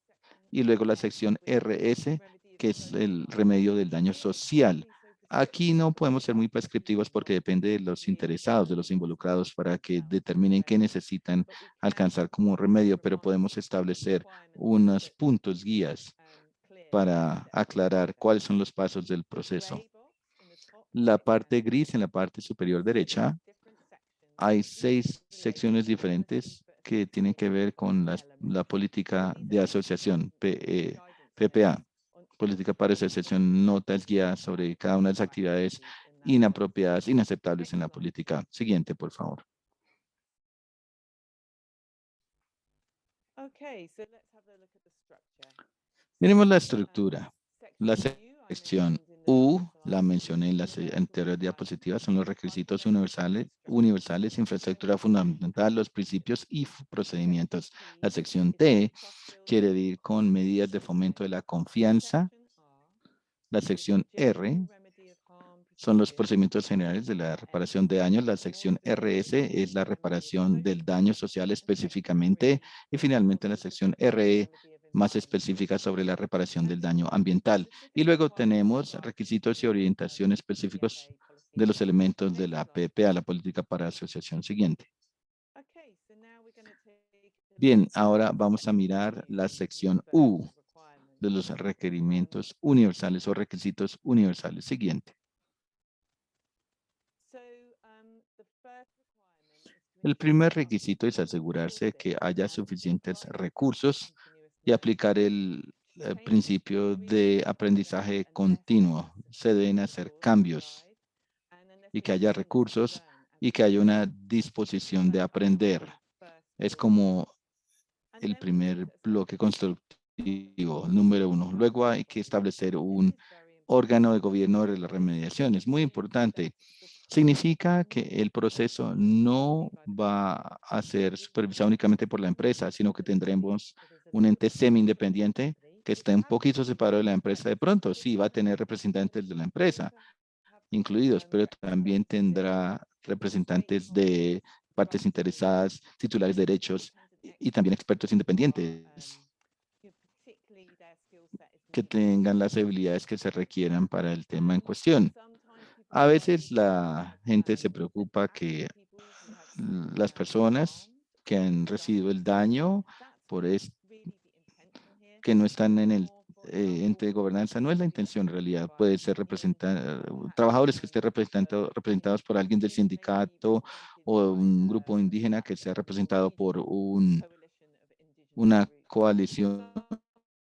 Y luego la sección RS, que es el remedio del daño social. Aquí no podemos ser muy prescriptivos porque depende de los interesados, de los involucrados, para que determinen qué necesitan alcanzar como remedio, pero podemos establecer unos puntos guías para aclarar cuáles son los pasos del proceso. La parte gris en la parte superior derecha, hay 6 secciones diferentes que tienen que ver con la política de asociación, PPA. Política para asociación, notas guías sobre cada una de las actividades inapropiadas, inaceptables en la política. Siguiente, por favor. Miremos la estructura. La sección U la mencioné en las anteriores diapositivas, son los requisitos universales, infraestructura fundamental, los principios y procedimientos. La sección T quiere ir con medidas de fomento de la confianza. La sección R son los procedimientos generales de la reparación de daños. La sección RS es la reparación del daño social específicamente. Y finalmente la sección RE más específica sobre la reparación del daño ambiental. Y luego tenemos requisitos y orientación específicos de los elementos de la PPA, la política para asociación siguiente. Bien, ahora vamos a mirar la sección U de los requerimientos universales o requisitos universales siguiente. El primer requisito es asegurarse de que haya suficientes recursos y aplicar el principio de aprendizaje continuo. Se deben hacer cambios y que haya recursos y que haya una disposición de aprender. Es como el primer bloque constructivo, número 1. Luego hay que establecer un órgano de gobierno de la remediación. Es muy importante. Significa que el proceso no va a ser supervisado únicamente por la empresa, sino que tendremos un ente semi-independiente que está un poquito separado de la empresa de pronto. Sí, va a tener representantes de la empresa incluidos, pero también tendrá representantes de partes interesadas, titulares de derechos y también expertos independientes que tengan las habilidades que se requieran para el tema en cuestión. A veces la gente se preocupa que las personas que han recibido el daño por que no están en el ente de gobernanza, no es la intención en realidad. Puede ser trabajadores que estén representados por alguien del sindicato o un grupo indígena que sea representado por una coalición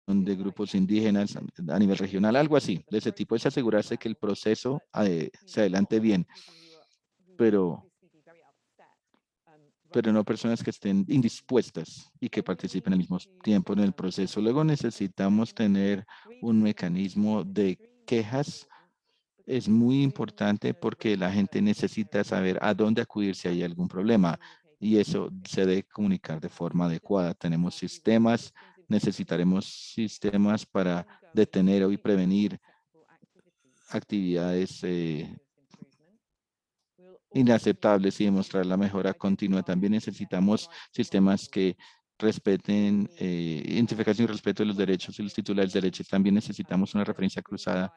de grupos indígenas a nivel regional, algo así. De ese tipo es asegurarse que el proceso se adelante bien, pero no personas que estén indispuestas y que participen al mismo tiempo en el proceso. Luego necesitamos tener un mecanismo de quejas. Es muy importante porque la gente necesita saber a dónde acudir si hay algún problema y eso se debe comunicar de forma adecuada. Tenemos sistemas, necesitaremos sistemas para detener y prevenir actividades inaceptables y demostrar la mejora continua. También necesitamos sistemas que respeten, identificación y respeto de los derechos y los titulares de derechos. También necesitamos una referencia cruzada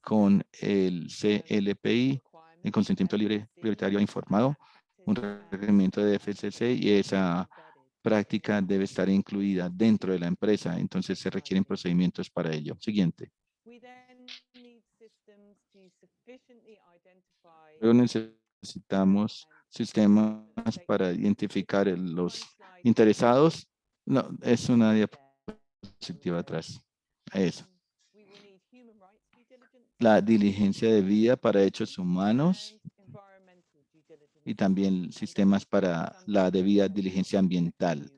con el CLPI, el consentimiento libre, prioritario e informado, un requerimiento de FCC y esa práctica debe estar incluida dentro de la empresa. Entonces se requieren procedimientos para ello. Siguiente. Luego necesitamos sistemas para identificar los interesados. No, es una diapositiva atrás. Eso. La diligencia debida para hechos humanos y también sistemas para la debida diligencia ambiental.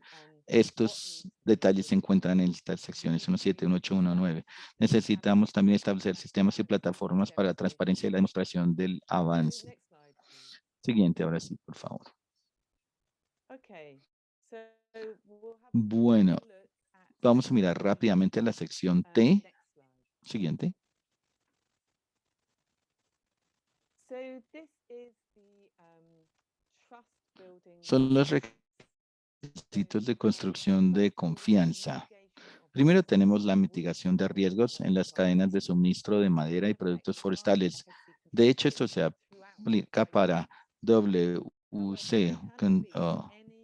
Estos detalles se encuentran en estas secciones 17, 18, 19. Necesitamos también establecer sistemas y plataformas para la transparencia y la demostración del avance. Siguiente, ahora sí, por favor. Bueno, vamos a mirar rápidamente la sección T. Siguiente. Son los requisitos de construcción de confianza. Primero tenemos la mitigación de riesgos en las cadenas de suministro de madera y productos forestales. De hecho, esto se aplica para WC,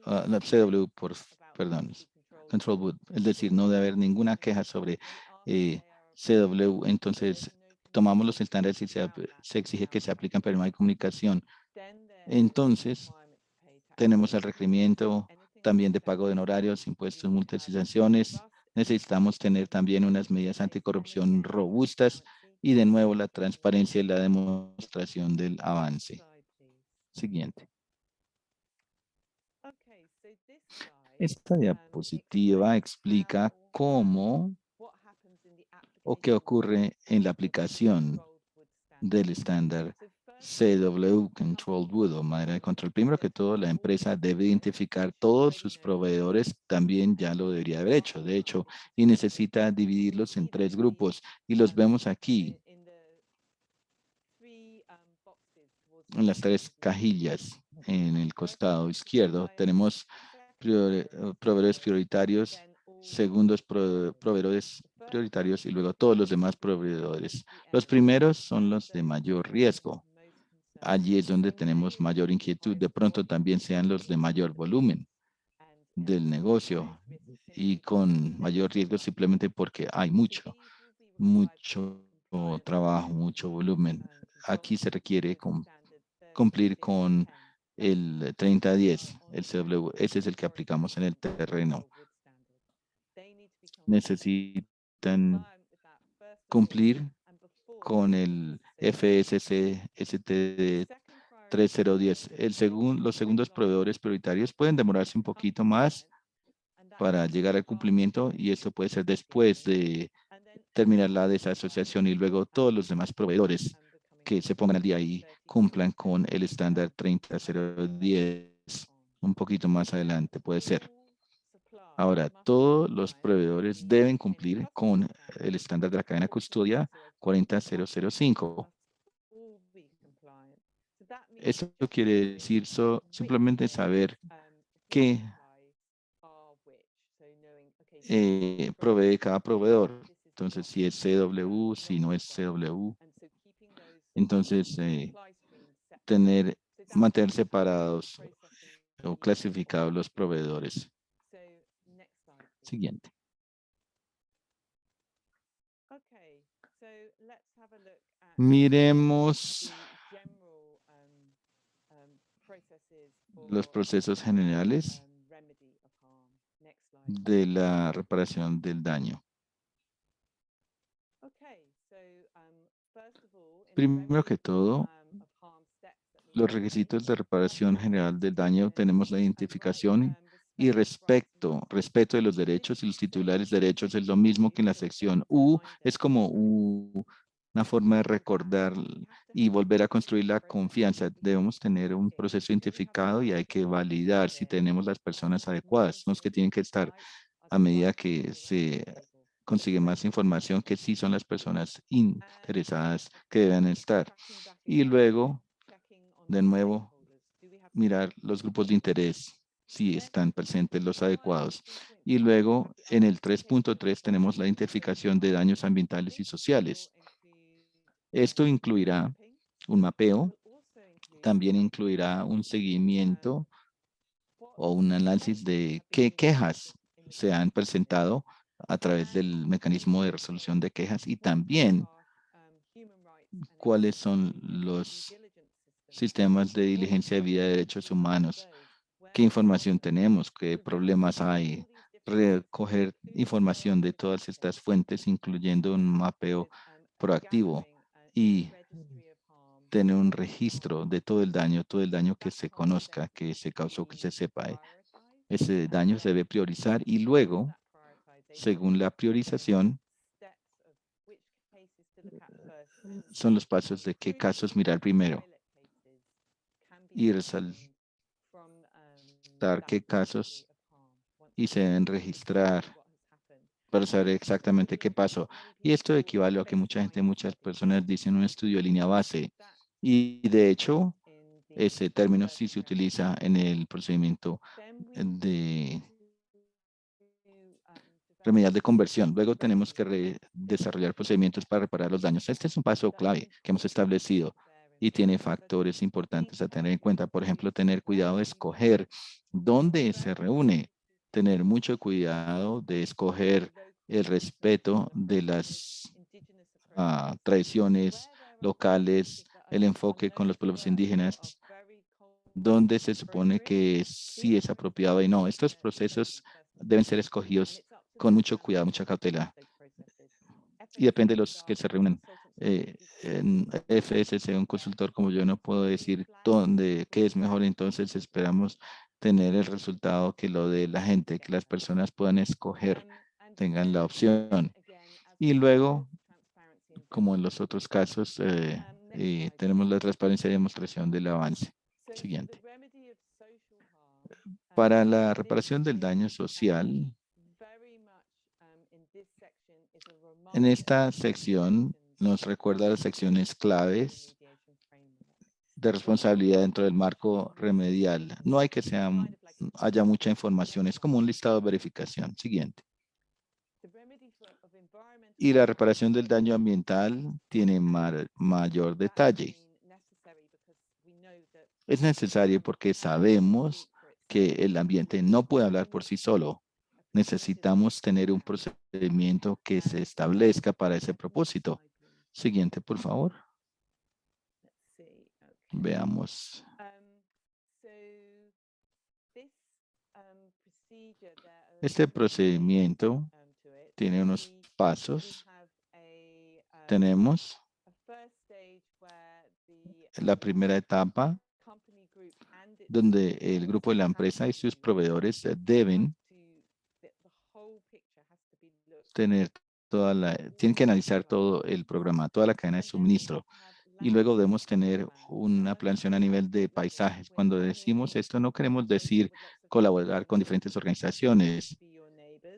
CW, Control Wood. Es decir, no debe haber ninguna queja sobre CW. Entonces, tomamos los estándares y se exige que se apliquen, pero no hay comunicación. Entonces, tenemos el requerimiento también de pago de honorarios, impuestos, multas y sanciones. Necesitamos tener también unas medidas anticorrupción robustas y de nuevo la transparencia y la demostración del avance. Siguiente. Esta diapositiva explica cómo o qué ocurre en la aplicación del estándar CW, Controlled Wood, o madera de control. Primero que todo, la empresa debe identificar todos sus proveedores, también ya lo debería haber hecho, de hecho, y necesita dividirlos en 3 grupos, y los vemos aquí, en las 3 cajillas, en el costado izquierdo. Tenemos proveedores prioritarios, segundos proveedores prioritarios y luego todos los demás proveedores. Los primeros son los de mayor riesgo. Allí es donde tenemos mayor inquietud. De pronto también sean los de mayor volumen del negocio y con mayor riesgo simplemente porque hay mucho trabajo, mucho volumen. Aquí se requiere cumplir con el 3010, el CW. Ese es el que aplicamos en el terreno. Necesitan cumplir con el FSC STD 3010. Los segundos proveedores prioritarios pueden demorarse un poquito más para llegar al cumplimiento y esto puede ser después de terminar la desasociación y luego todos los demás proveedores que se pongan al día y cumplan con el estándar 30010 un poquito más adelante puede ser. Ahora, todos los proveedores deben cumplir con el estándar de la cadena custodia 40005. Esto quiere decir simplemente saber qué provee cada proveedor. Entonces, si es CW, si no es CW. Entonces, mantener separados o clasificados los proveedores. Siguiente. Miremos los procesos generales de la reparación del daño. Primero que todo, los requisitos de reparación general del daño, tenemos la identificación y respeto de los derechos y los titulares de derechos es lo mismo que en la sección U, es como una forma de recordar y volver a construir la confianza. Debemos tener un proceso identificado y hay que validar si tenemos las personas adecuadas, los que tienen que estar a medida que se consigue más información que sí son las personas interesadas que deben estar. Y luego, de nuevo, mirar los grupos de interés, si están presentes los adecuados. Y luego, en el 3.3 tenemos la identificación de daños ambientales y sociales. Esto incluirá un mapeo, también incluirá un seguimiento o un análisis de qué quejas se han presentado a través del mecanismo de resolución de quejas y también cuáles son los sistemas de diligencia de vida de derechos humanos, qué información tenemos, qué problemas hay, recoger información de todas estas fuentes, incluyendo un mapeo proactivo y tener un registro de todo el daño que se conozca, que se causó, que se sepa. Ese daño se debe priorizar y luego, según la priorización, son los pasos de qué casos mirar primero y resaltar qué casos y se deben registrar para saber exactamente qué pasó. Y esto equivale a que muchas personas dicen un estudio de línea base. Y de hecho, ese término sí se utiliza en el procedimiento de remedial de conversión. Luego tenemos que desarrollar procedimientos para reparar los daños. Este es un paso clave que hemos establecido y tiene factores importantes a tener en cuenta. Por ejemplo, tener cuidado de escoger dónde se reúne, tener mucho cuidado de escoger el respeto de las tradiciones locales, el enfoque con los pueblos indígenas, donde se supone que sí es apropiado y no. Estos procesos deben ser escogidos con mucho cuidado, mucha cautela. Y depende de los que se reúnen. En FSC, un consultor como yo no puedo decir qué es mejor, entonces esperamos tener el resultado que lo de la gente, que las personas puedan escoger, tengan la opción. Y luego, como en los otros casos, tenemos la transparencia y demostración del avance. Siguiente. Para la reparación del daño social, en esta sección nos recuerda las secciones claves de responsabilidad dentro del marco remedial. No hay que haya mucha información, es como un listado de verificación. Siguiente. Y la reparación del daño ambiental tiene mayor detalle. Es necesario porque sabemos que el ambiente no puede hablar por sí solo. Necesitamos tener un procedimiento que se establezca para ese propósito. Siguiente, por favor. Veamos. Este procedimiento tiene unos pasos. Tenemos la primera etapa, donde el grupo de la empresa y sus proveedores deben tienen que analizar todo el programa, toda la cadena de suministro. Y luego debemos tener una planeación a nivel de paisajes. Cuando decimos esto, no queremos decir colaborar con diferentes organizaciones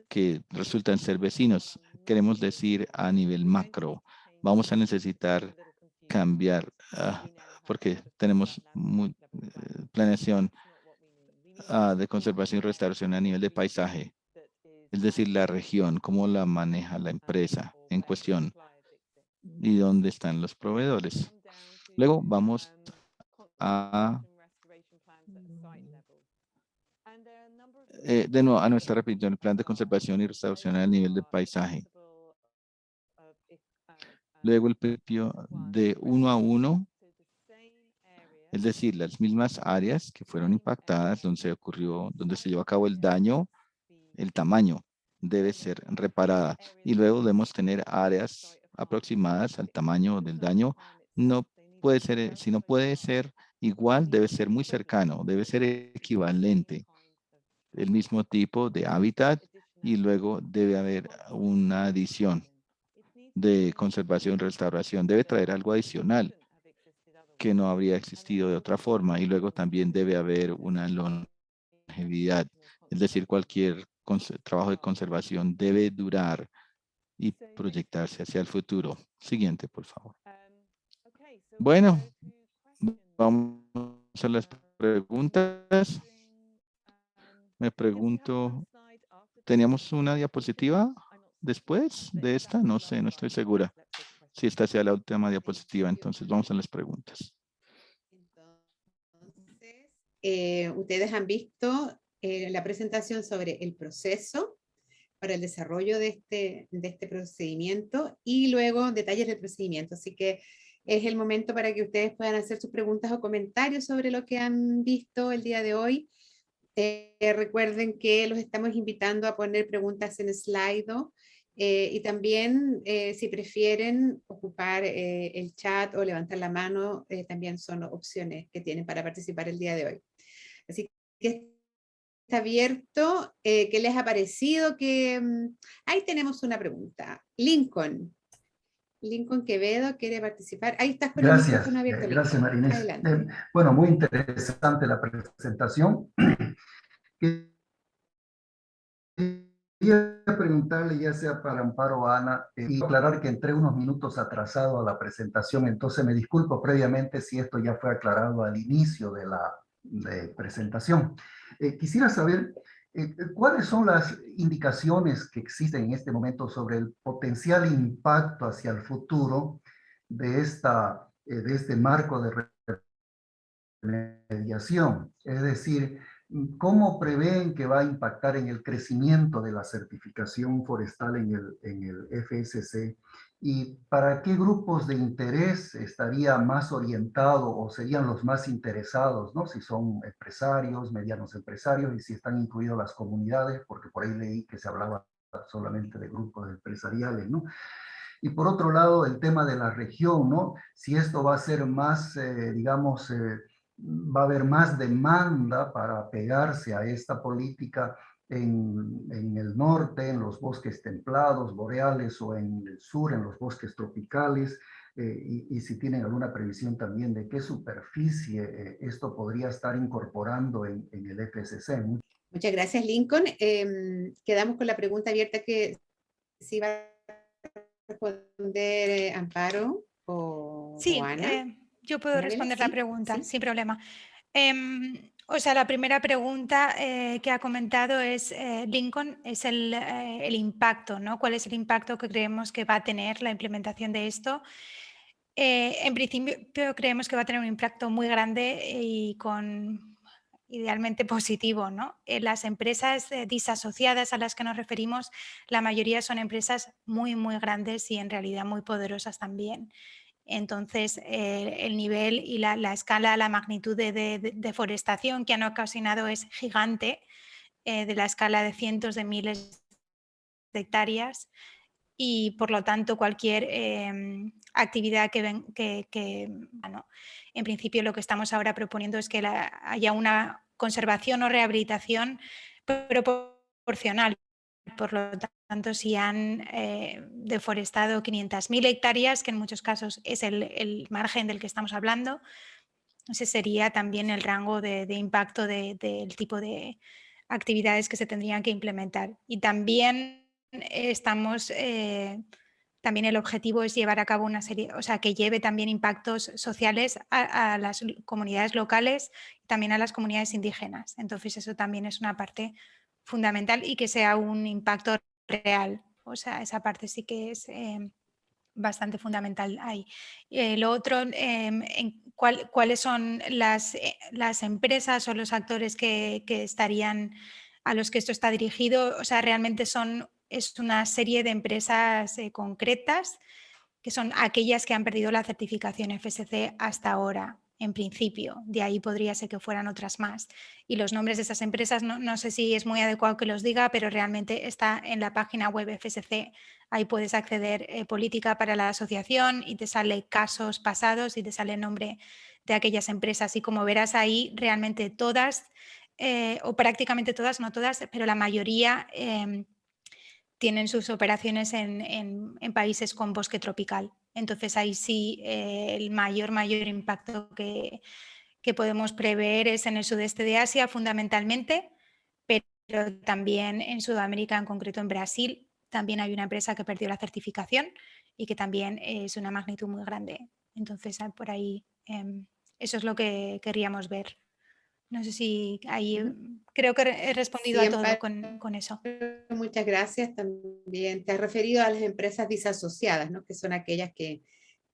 que resultan ser vecinos. Queremos decir a nivel macro. Vamos a necesitar cambiar, porque tenemos planeación de conservación y restauración a nivel de paisaje. Es decir, la región, cómo la maneja la empresa en cuestión y dónde están los proveedores. Luego vamos de nuevo a nuestra repetición, el plan de conservación y restauración a nivel de paisaje. Luego el principio de 1 a 1, es decir, las mismas áreas que fueron impactadas, donde se llevó a cabo el daño, el tamaño debe ser reparada. Y luego debemos tener áreas aproximadas al tamaño del daño. No puede ser, si no puede ser igual, debe ser muy cercano, debe ser equivalente. El mismo tipo de hábitat y luego debe haber una adición de conservación y restauración. Debe traer algo adicional que no habría existido de otra forma y luego también debe haber una longevidad. Es decir, cualquier trabajo de conservación debe durar y proyectarse hacia el futuro. Siguiente, por favor. Bueno, vamos a las preguntas. Me pregunto, ¿teníamos una diapositiva después de esta? No sé, no estoy segura. Si esta sea la última diapositiva, entonces vamos a las preguntas. Entonces, ustedes han visto la presentación sobre el proceso para el desarrollo de este procedimiento y luego detalles del procedimiento. Así que es el momento para que ustedes puedan hacer sus preguntas o comentarios sobre lo que han visto el día de hoy. Recuerden que los estamos invitando a poner preguntas en Slido y también si prefieren ocupar el chat o levantar la mano, también son opciones que tienen para participar el día de hoy. Así que está abierto. ¿Qué les ha parecido? Ahí tenemos una pregunta. Lincoln Quevedo quiere participar. Ahí estás con el micrófono abierto. Gracias, Marinés. Adelante. Bueno, muy interesante la presentación. Quería preguntarle, ya sea para Amparo o Ana, y aclarar que entré unos minutos atrasado a la presentación, entonces me disculpo previamente si esto ya fue aclarado al inicio de la presentación. Quisiera saber cuáles son las indicaciones que existen en este momento sobre el potencial impacto hacia el futuro de este marco de remediación. Es decir, ¿cómo prevén que va a impactar en el crecimiento de la certificación forestal en el FSC? ¿Y para qué grupos de interés estaría más orientado o serían los más interesados, ¿no? Si son empresarios, medianos empresarios y si están incluidas las comunidades, porque por ahí leí que se hablaba solamente de grupos empresariales, ¿no? Y por otro lado, el tema de la región, ¿no? Si esto va a ser más, digamos, va a haber más demanda para pegarse a esta política en el norte, en los bosques templados, boreales, o en el sur, en los bosques tropicales. y si tienen alguna previsión también de qué superficie esto podría estar incorporando en el FSC. Muchas gracias, Lincoln. Quedamos con la pregunta abierta que si va a responder Amparo o Sí, Ana. yo puedo Mariela, responder la ¿sí? pregunta, ¿Sí? sin problema. O sea, la primera pregunta que ha comentado es, Lincoln, es el impacto, ¿no? ¿Cuál es el impacto que creemos que va a tener la implementación de esto? En principio creemos que va a tener un impacto muy grande y idealmente positivo, ¿no? Las empresas disasociadas a las que nos referimos, la mayoría son empresas muy, muy grandes y en realidad muy poderosas también. Entonces, el nivel y la escala, la magnitud de deforestación que han ocasionado es gigante, de la escala de cientos de miles de hectáreas, y por lo tanto cualquier actividad bueno, en principio lo que estamos ahora proponiendo es que haya una conservación o rehabilitación proporcional. Por lo tanto, si han deforestado 500.000 hectáreas, que en muchos casos es el margen del que estamos hablando, ese sería también el rango de impacto del tipo de actividades que se tendrían que implementar. Y también también el objetivo es llevar a cabo una serie, o sea, que lleve también impactos sociales a las comunidades locales y también a las comunidades indígenas. Entonces, eso también es una parte fundamental y que sea un impacto real. O sea, esa parte sí que es bastante fundamental ahí. Lo otro, ¿cuáles son las empresas o los actores que estarían, a los que esto está dirigido? O sea, realmente es una serie de empresas concretas, que son aquellas que han perdido la certificación FSC hasta ahora, en principio. De ahí podría ser que fueran otras más. Y los nombres de esas empresas, no sé si es muy adecuado que los diga, pero realmente está en la página web FSC. Ahí puedes acceder política para la asociación y te sale casos pasados y te sale el nombre de aquellas empresas. Y como verás ahí, realmente todas, o prácticamente todas, no todas, pero la mayoría tienen sus operaciones en países con bosque tropical. Entonces ahí sí el mayor impacto que podemos prever es en el sudeste de Asia fundamentalmente, pero también en Sudamérica, en concreto en Brasil, también hay una empresa que perdió la certificación y que también es una magnitud muy grande. Entonces por ahí eso es lo que queríamos ver. No sé si ahí creo que he respondido Sí, a todo Amparo, con eso. muchas gracias. También te has referido a las empresas disasociadas, ¿no? Que son aquellas que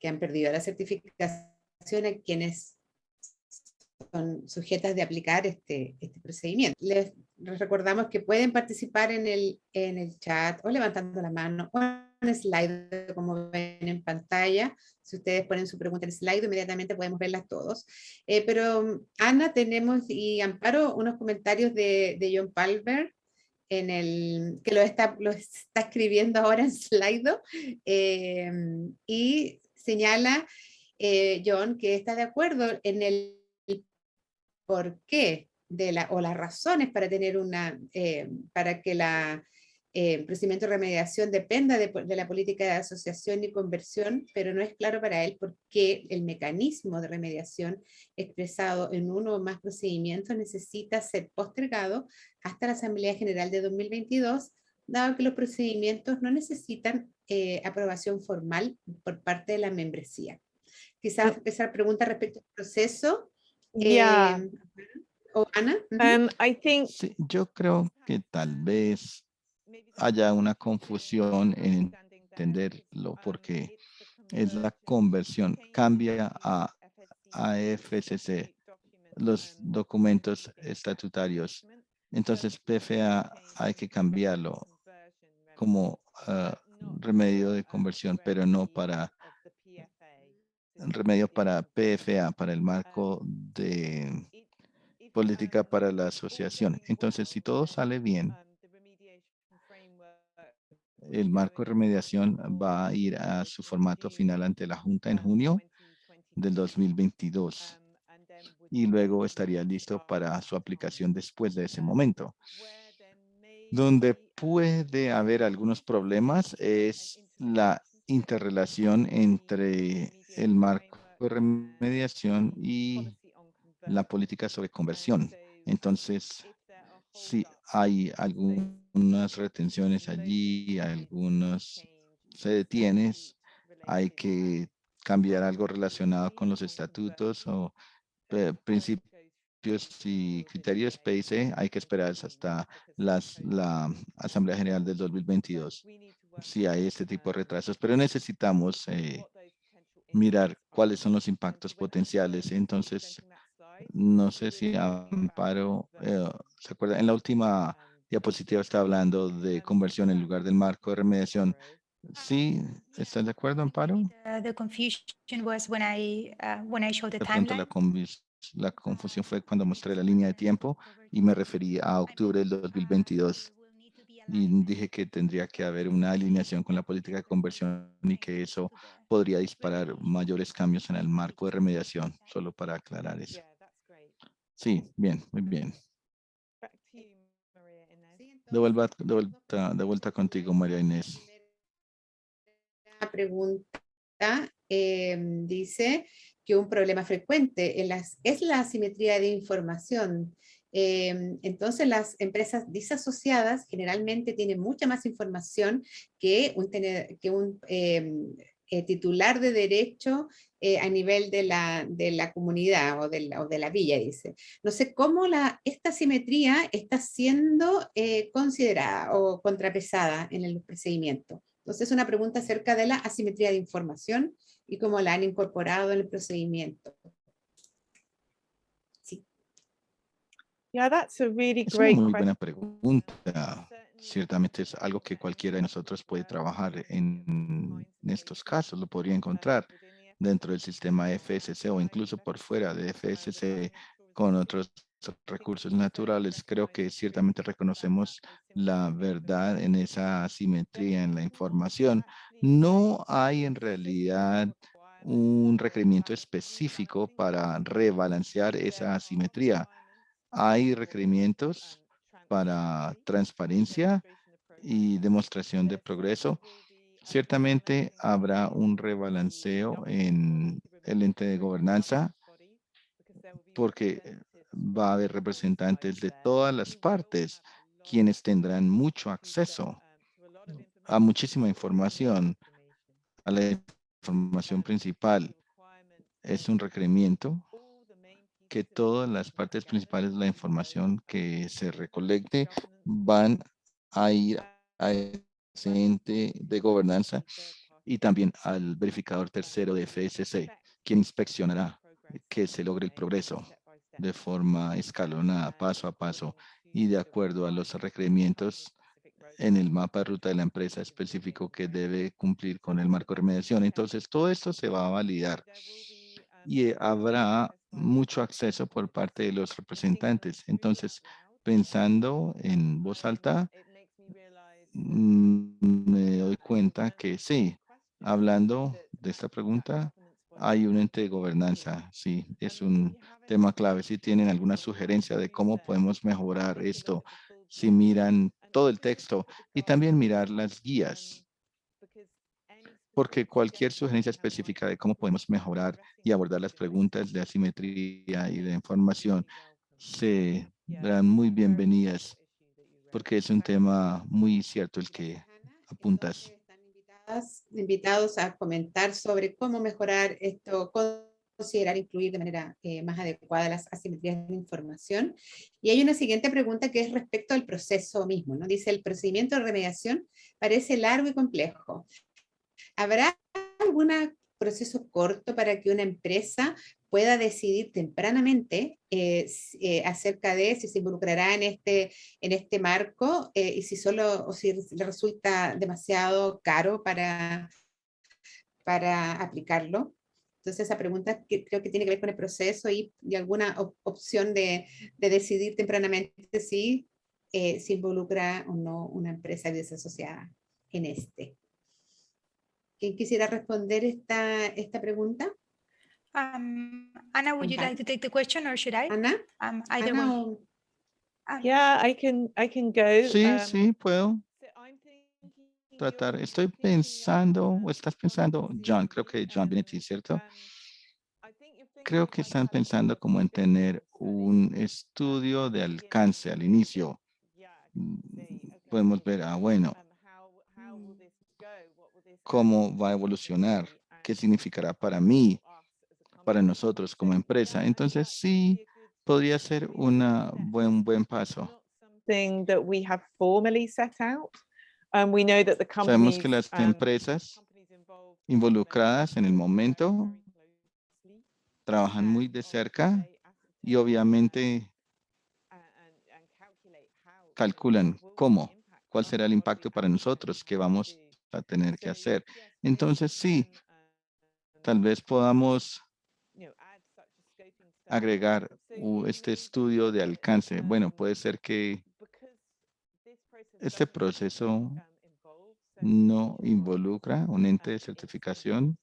han perdido la certificación, a quienes son sujetas de aplicar este procedimiento. Les recordamos que pueden participar en el chat o levantando la mano o en slide, como ven en pantalla. Si ustedes ponen su pregunta en slide, inmediatamente podemos verlas todos. Pero Ana, tenemos y Amparo unos comentarios de John Palmer que lo está escribiendo ahora en Slido, y señala, John, que está de acuerdo en el por qué o las razones para tener para que el procedimiento de remediación dependa de la política de asociación y conversión, pero no es claro para él por qué el mecanismo de remediación expresado en uno o más procedimientos necesita ser postergado hasta la Asamblea General de 2022, dado que los procedimientos no necesitan aprobación formal por parte de la membresía. Quizás esa pregunta respecto al proceso. Yeah. ¿O Ana? Uh-huh. I think Sí, yo creo que tal vez haya una confusión en entenderlo porque es la conversión, cambia a FSC los documentos estatutarios. Entonces PFA hay que cambiarlo como remedio de conversión, pero no para remedio para PFA, para el marco de política para la asociación. Entonces, si todo sale bien, el marco de remediación va a ir a su formato final ante la Junta en junio del 2022 y luego estaría listo para su aplicación después de ese momento. Donde puede haber algunos problemas es la interrelación entre el marco de remediación y la política sobre conversión. Entonces, si hay algunas retenciones allí, algunos se detienen, hay que cambiar algo relacionado con los estatutos o principios y criterios PIC, hay que esperar hasta la Asamblea General del 2022. Si hay este tipo de retrasos, pero necesitamos mirar cuáles son los impactos potenciales. Entonces, no sé si Amparo, ¿se acuerda? En la última diapositiva está hablando de conversión en lugar del marco de remediación. Sí, ¿estás de acuerdo, Amparo? The confusion was when I showed the De pronto timeline. la confusión fue cuando mostré la línea de tiempo y me referí a octubre del 2022. Y dije que tendría que haber una alineación con la política de conversión y que eso podría disparar mayores cambios en el marco de remediación, solo para aclarar eso. Sí, bien, muy bien. Back to you, Maria Inés. De vuelta contigo, María Inés. La pregunta dice que un problema frecuente es la asimetría de información. Entonces, las empresas disasociadas generalmente tienen mucha más información que un titular de derecho a nivel de la comunidad o de la villa, dice. No sé cómo esta asimetría está siendo considerada o contrapesada en el procedimiento. Entonces, es una pregunta acerca de la asimetría de información y cómo la han incorporado en el procedimiento. Sí. Yeah, that's a really Es una great muy buena question. pregunta. Ciertamente es algo que cualquiera de nosotros puede trabajar en estos casos. Lo podría encontrar dentro del sistema FSC o incluso por fuera de FSC con otros recursos naturales. Creo que ciertamente reconocemos la verdad en esa asimetría en la información. No hay en realidad un requerimiento específico para rebalancear esa asimetría. Hay requerimientos para transparencia y demostración de progreso. Ciertamente habrá un rebalanceo en el ente de gobernanza porque va a haber representantes de todas las partes quienes tendrán mucho acceso a muchísima información, a la información principal. Es un requerimiento que todas las partes principales de la información que se recolecte van a ir a ese ente de gobernanza y también al verificador tercero de FSC, quien inspeccionará que se logre el progreso de forma escalonada, paso a paso y de acuerdo a los requerimientos en el mapa de ruta de la empresa específico que debe cumplir con el marco de remediación. Entonces, todo esto se va a validar y habrá mucho acceso por parte de los representantes. Entonces, pensando en voz alta, me doy cuenta que sí, hablando de esta pregunta, hay un ente de gobernanza. Sí, es un tema clave. Si tienen alguna sugerencia de cómo podemos mejorar esto, si miran todo el texto y también mirar las guías, porque cualquier sugerencia específica de cómo podemos mejorar y abordar las preguntas de asimetría y de información serán muy bienvenidas, porque es un tema muy cierto el que apuntas. Están invitados a comentar sobre cómo mejorar esto, considerar incluir de manera más adecuada las asimetrías de información. Y hay una siguiente pregunta que es respecto al proceso mismo, ¿no? Dice, el procedimiento de remediación parece largo y complejo. ¿Habrá algún proceso corto para que una empresa pueda decidir tempranamente acerca de si se involucrará en este marco y si o si le resulta demasiado caro para aplicarlo? Entonces esa pregunta creo que tiene que ver con el proceso y alguna opción de decidir tempranamente si se involucra o no una empresa desasociada en este. ¿Quién quisiera responder esta pregunta? Anna, would you like to take the question or should I? Ana, Either Ana way. o Yeah, I can go. Sí, sí, puedo. So I'm thinking tratar, estoy pensando, o estás pensando, John, creo que John Benetti, ¿cierto? Creo que están pensando como en tener un estudio de alcance al inicio. Podemos ver, bueno, cómo va a evolucionar, qué significará para mí, para nosotros como empresa. Entonces, sí, podría ser un buen paso. Thing that we have formally set out. We know that the Sabemos companies, que las empresas involucradas en el momento trabajan muy de cerca y obviamente calculan cómo, cuál será el impacto para nosotros que vamos a tener que hacer. Entonces, sí, tal vez podamos agregar este estudio de alcance. Bueno, puede ser que este proceso no involucra un ente de certificación,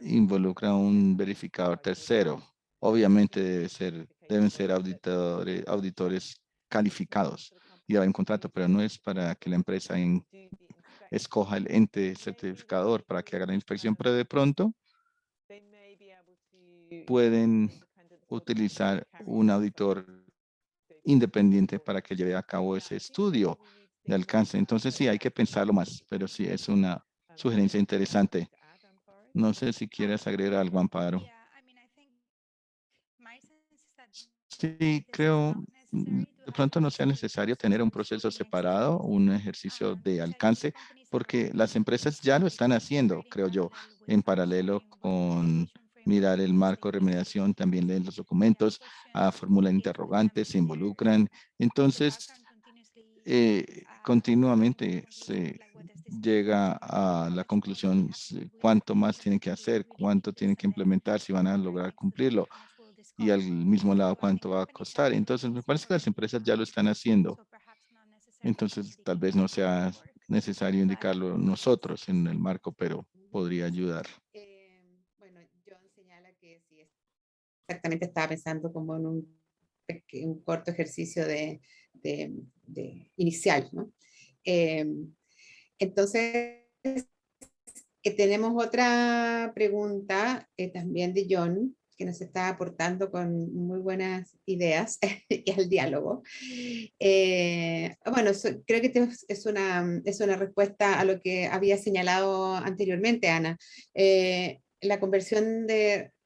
involucra un verificador tercero. Obviamente deben ser auditores calificados y haber un contrato, pero no es para que la empresa escoja el ente certificador para que haga la inspección, pero de pronto pueden utilizar un auditor independiente para que lleve a cabo ese estudio de alcance. Entonces sí, hay que pensarlo más, pero sí, es una sugerencia interesante. No sé si quieres agregar algo, Amparo. Sí, creo, de pronto no sea necesario tener un proceso separado, un ejercicio de alcance, porque las empresas ya lo están haciendo, creo yo, en paralelo con mirar el marco de remediación, también leen los documentos, formulan interrogantes, se involucran. Entonces, continuamente se llega a la conclusión cuánto más tienen que hacer, cuánto tienen que implementar, si van a lograr cumplirlo y al mismo lado cuánto va a costar. Entonces, me parece que las empresas ya lo están haciendo. Entonces, tal vez no sea necesario indicarlo nosotros en el marco, pero podría ayudar. Bueno, John señala que sí, exactamente estaba pensando como en un corto ejercicio de inicial, ¿no? Entonces, tenemos otra pregunta también de John, que nos está aportando con muy buenas ideas y al diálogo. Bueno, creo que es una respuesta a lo que había señalado anteriormente, Ana. La conversión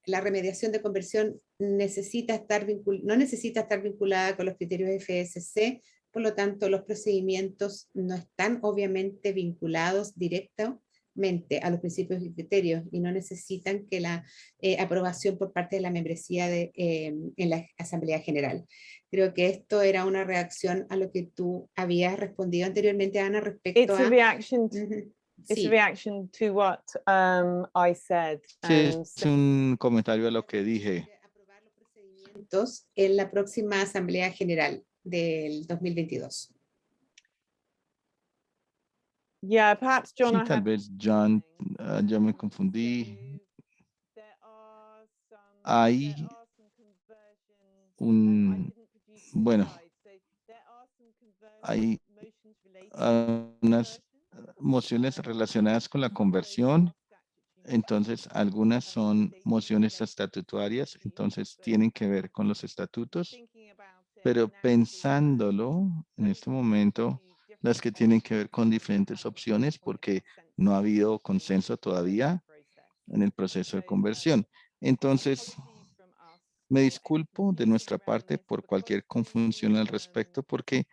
la remediación de conversión no necesita estar vinculada con los criterios FSC, por lo tanto, los procedimientos no están obviamente vinculados directamente a los principios y criterios y no necesitan que la aprobación por parte de la membresía en la Asamblea General. Creo que esto era una reacción a lo que tú habías respondido anteriormente, Ana, respecto it's a reaction. It's a sí. reaction to what I said. Sí, es un comentario a lo que dije. Aprobar los procedimientos en la próxima Asamblea General del 2022. Yeah, perhaps John. Sí, tal vez John, yo me confundí. Hay bueno, hay unas mociones relacionadas con la conversión. Entonces, algunas son mociones estatutarias, entonces tienen que ver con los estatutos, pero pensándolo en este momento, las que tienen que ver con diferentes opciones, porque no ha habido consenso todavía en el proceso de conversión. Entonces, me disculpo de nuestra parte por cualquier confusión al respecto, porque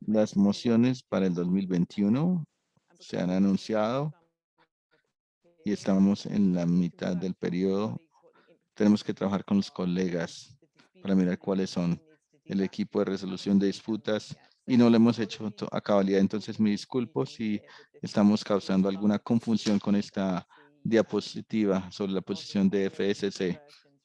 las mociones para el 2021 se han anunciado y estamos en la mitad del periodo. Tenemos que trabajar con los colegas para mirar cuáles son el equipo de resolución de disputas y no lo hemos hecho a cabalidad. Entonces, me disculpo si estamos causando alguna confusión con esta diapositiva sobre la posición de FSC,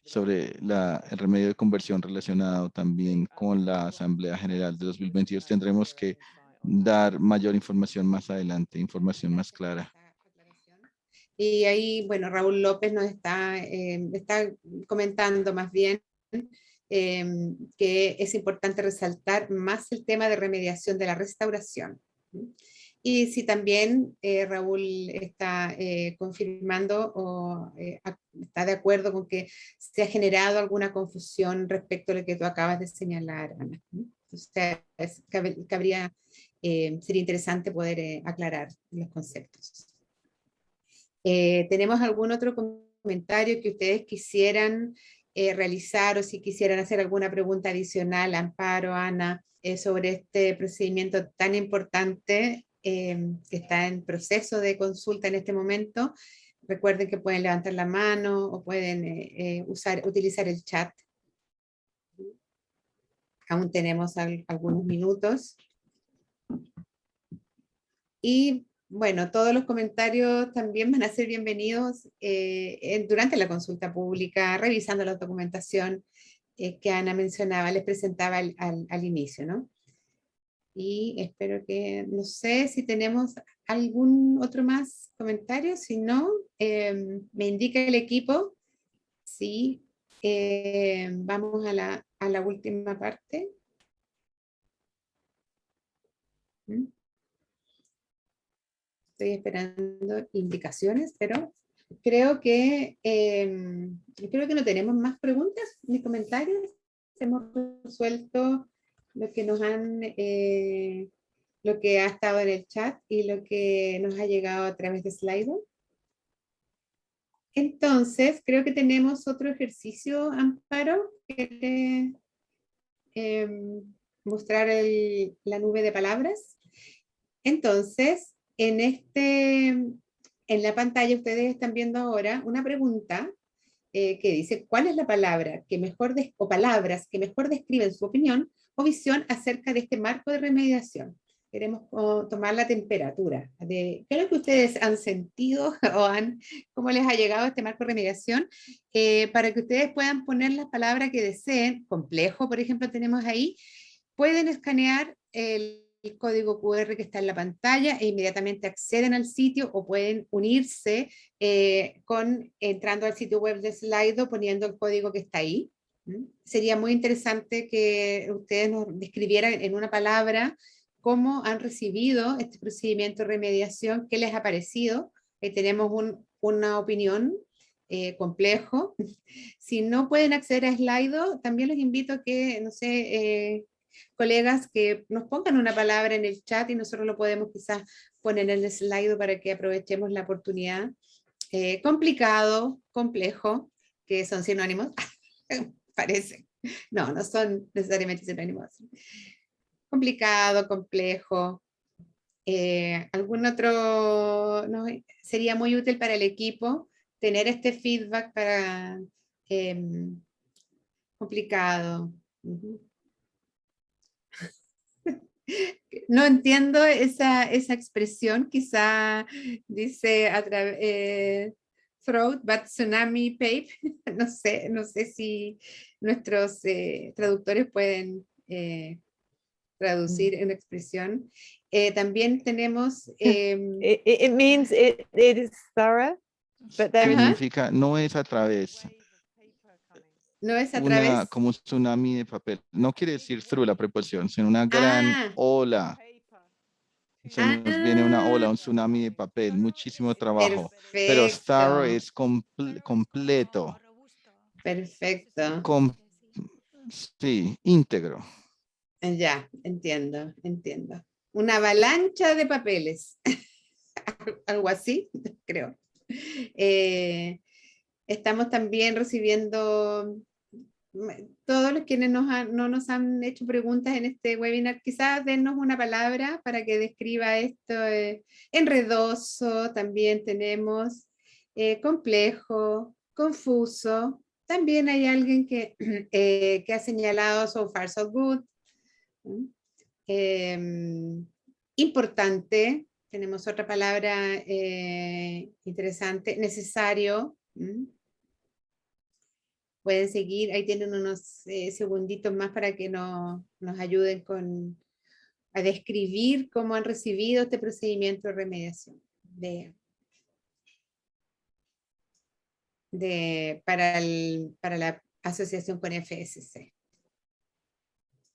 sobre el remedio de conversión relacionado también con la Asamblea General de 2022. Tendremos que dar mayor información más adelante, información más clara. Y ahí, bueno, Raúl López nos está comentando más bien que es importante resaltar más el tema de remediación de la restauración. Y si también Raúl está confirmando o está de acuerdo con que se ha generado alguna confusión respecto a lo que tú acabas de señalar, Ana. Entonces, sería interesante poder aclarar los conceptos. ¿Tenemos algún otro comentario que ustedes quisieran realizar, o si quisieran hacer alguna pregunta adicional, Amparo, Ana, sobre este procedimiento tan importante que está en proceso de consulta en este momento? Recuerden que pueden levantar la mano o pueden utilizar el chat. Aún tenemos algunos minutos. Y bueno, todos los comentarios también van a ser bienvenidos durante la consulta pública, revisando la documentación que Ana mencionaba, les presentaba al inicio, ¿no? Y espero que, no sé si tenemos algún otro más comentario, si no, me indica el equipo, sí, vamos a la última parte. Estoy esperando indicaciones, pero creo que no tenemos más preguntas ni comentarios. Hemos resuelto lo que lo que ha estado en el chat y lo que nos ha llegado a través de Slido. Entonces, creo que tenemos otro ejercicio, Amparo. ¿Quiere mostrar la nube de palabras? Entonces, en la pantalla ustedes están viendo ahora una pregunta que dice: ¿cuál es la palabra o palabras que mejor describen su opinión o visión acerca de este marco de remediación? Queremos tomar la temperatura de qué es lo que ustedes han sentido o cómo les ha llegado este marco de remediación, para que ustedes puedan poner las palabras que deseen. Complejo, por ejemplo, tenemos ahí. Pueden escanear el código QR que está en la pantalla e inmediatamente acceden al sitio, o pueden unirse entrando al sitio web de Slido poniendo el código que está ahí. Sería muy interesante que ustedes nos describieran en una palabra cómo han recibido este procedimiento de remediación, qué les ha parecido. Tenemos una opinión complejo. Si no pueden acceder a Slido, también los invito a que, no sé, colegas, que nos pongan una palabra en el chat y nosotros lo podemos quizás poner en el slide para que aprovechemos la oportunidad. Complicado, complejo, que son sinónimos, parece. No, no son necesariamente sinónimos. Complicado, complejo. ¿Algún otro? No, sería muy útil para el equipo tener este feedback para complicado. No entiendo esa expresión, quizá dice throat, but tsunami pape. No sé si nuestros traductores pueden traducir una expresión. También tenemos... it means it is thorough, but there significa no es a través. No es a través. Como un tsunami de papel. No quiere decir through la preposición, sino una gran ola. Se nos viene una ola, un tsunami de papel, muchísimo trabajo. Perfecto. Pero thorough es completo. Perfecto. Sí, íntegro. Ya, entiendo. Una avalancha de papeles. Algo así, creo. Estamos también recibiendo todos los quienes no nos han hecho preguntas en este webinar. Quizás dennos una palabra para que describa esto. Enredoso también tenemos, complejo, confuso. También hay alguien que ha señalado so far so good. Importante, tenemos otra palabra interesante, necesario. Pueden seguir, ahí tienen unos segunditos más para que nos ayuden a describir cómo han recibido este procedimiento de remediación para la asociación con FSC.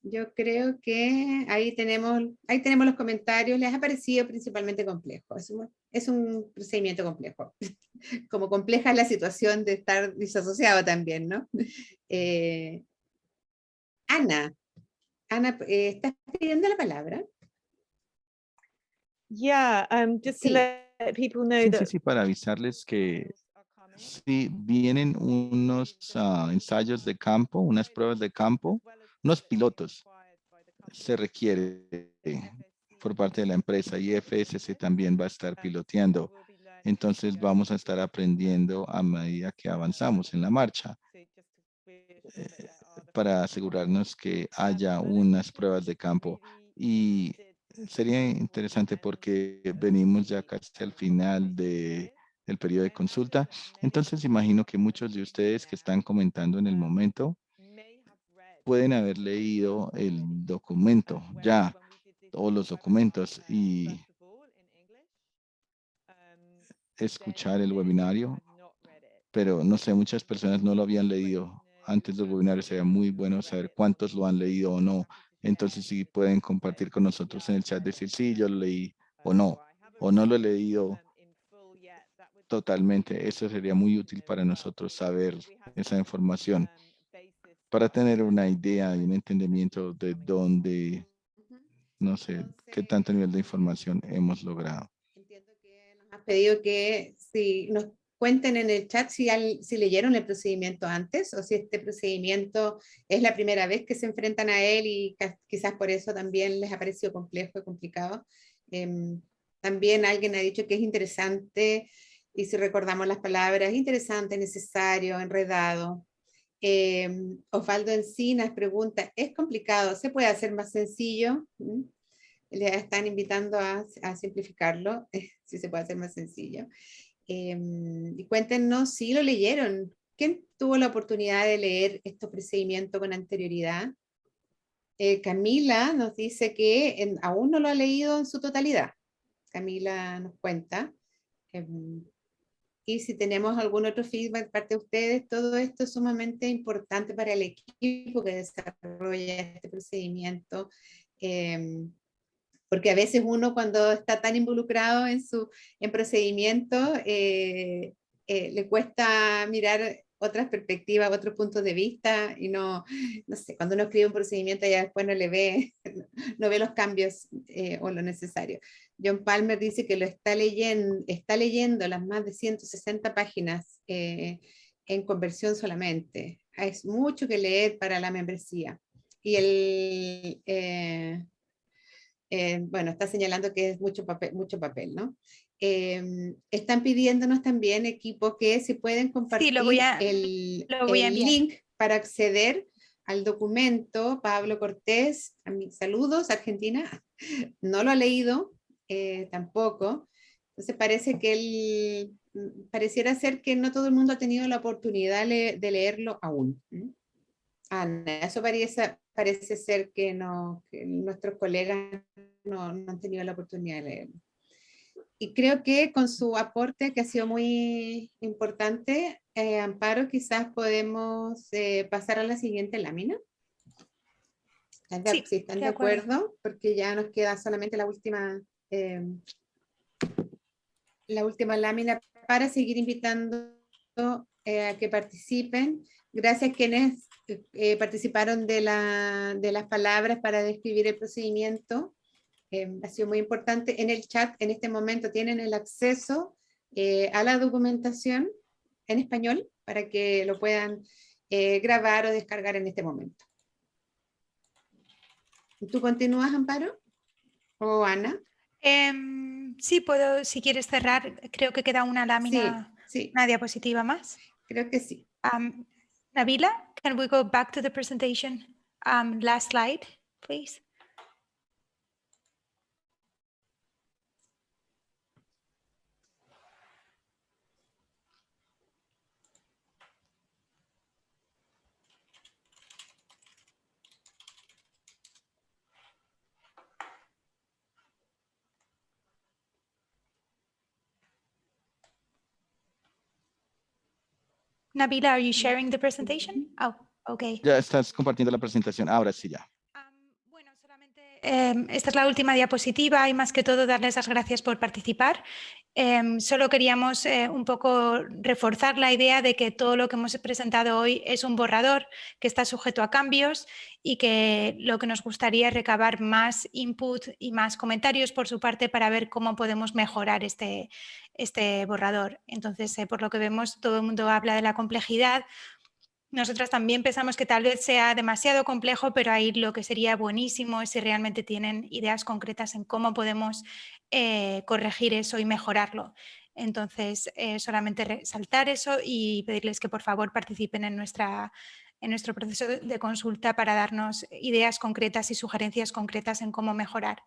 Yo creo que ahí tenemos los comentarios. Les ha parecido principalmente complejo. Es un procedimiento complejo. Como compleja es la situación de estar disasociado también, ¿no? Ana, ¿estás pidiendo la palabra? Yeah, just to Sí. let people know Sí, that sí, para avisarles que sí, vienen unos ensayos de campo, unas pruebas de campo, unos pilotos. Se requiere por parte de la empresa y FSC también va a estar piloteando. Entonces vamos a estar aprendiendo a medida que avanzamos en la marcha para asegurarnos que haya unas pruebas de campo. Y sería interesante porque venimos ya casi al final del periodo de consulta. Entonces imagino que muchos de ustedes que están comentando en el momento pueden haber leído el documento ya, todos los documentos y escuchar el webinario, pero no sé, muchas personas no lo habían leído antes del webinario. Sería muy bueno saber cuántos lo han leído o no. Entonces, si pueden compartir con nosotros en el chat, decir sí, yo lo leí o no lo he leído totalmente. Eso sería muy útil para nosotros saber esa información, para tener una idea y un entendimiento de dónde, no sé, qué tanto nivel de información hemos logrado. Entiendo que nos has pedido que si nos cuenten en el chat si leyeron el procedimiento antes o si este procedimiento es la primera vez que se enfrentan a él y quizás por eso también les ha parecido complejo y complicado. También alguien ha dicho que es interesante, y si recordamos las palabras, interesante, necesario, enredado. Osvaldo Encinas pregunta, ¿es complicado? ¿Se puede hacer más sencillo? Les están invitando a simplificarlo, si se puede hacer más sencillo. Y cuéntenos si lo leyeron. ¿Quién tuvo la oportunidad de leer estos procedimientos con anterioridad? Camila nos dice que aún no lo ha leído en su totalidad. Camila nos cuenta. Y si tenemos algún otro feedback de parte de ustedes, todo esto es sumamente importante para el equipo que desarrolla este procedimiento. Porque a veces uno cuando está tan involucrado en procedimientos le cuesta mirar otras perspectivas, otros puntos de vista y no sé, cuando uno escribe un procedimiento ya después no le ve, no ve los cambios o lo necesario. John Palmer dice que lo está leyendo las más de 160 páginas en conversión solamente. Es mucho que leer para la membresía. Y bueno, está señalando que es mucho papel, ¿no? Están pidiéndonos también, equipo, que si pueden compartir el link para acceder al documento. Pablo Cortés, saludos, Argentina, no lo ha leído tampoco. Entonces parece que pareciera ser que no todo el mundo ha tenido la oportunidad de leerlo aún. Ana, eso parece ser que nuestros colegas no han tenido la oportunidad de leerlo. Y creo que con su aporte, que ha sido muy importante, Amparo, quizás podemos pasar a la siguiente lámina. Si están de acuerdo, porque ya nos queda solamente la última lámina para seguir invitando a que participen. Gracias a quienes participaron de las palabras para describir el procedimiento. Ha sido muy importante. En el chat, en este momento, tienen el acceso a la documentación en español para que lo puedan grabar o descargar en este momento. ¿Tú continúas, Amparo? ¿O Ana? Sí, puedo, si quieres cerrar, creo que queda una lámina, sí. Una diapositiva más. Creo que sí. Nabila, can we go back to the presentation? Last slide, please. Nabila, are you sharing the presentation? Oh, okay. Ya estás compartiendo la presentación. Ahora sí, ya. esta es la última diapositiva y más que todo darles las gracias por participar. Solo queríamos un poco reforzar la idea de que todo lo que hemos presentado hoy es un borrador que está sujeto a cambios y que lo que nos gustaría es recabar más input y más comentarios por su parte para ver cómo podemos mejorar este borrador. Entonces, por lo que vemos, todo el mundo habla de la complejidad. Nosotras también pensamos que tal vez sea demasiado complejo, pero ahí lo que sería buenísimo es si realmente tienen ideas concretas en cómo podemos corregir eso y mejorarlo. Entonces, solamente resaltar eso y pedirles que por favor participen en nuestro proceso de consulta para darnos ideas concretas y sugerencias concretas en cómo mejorar.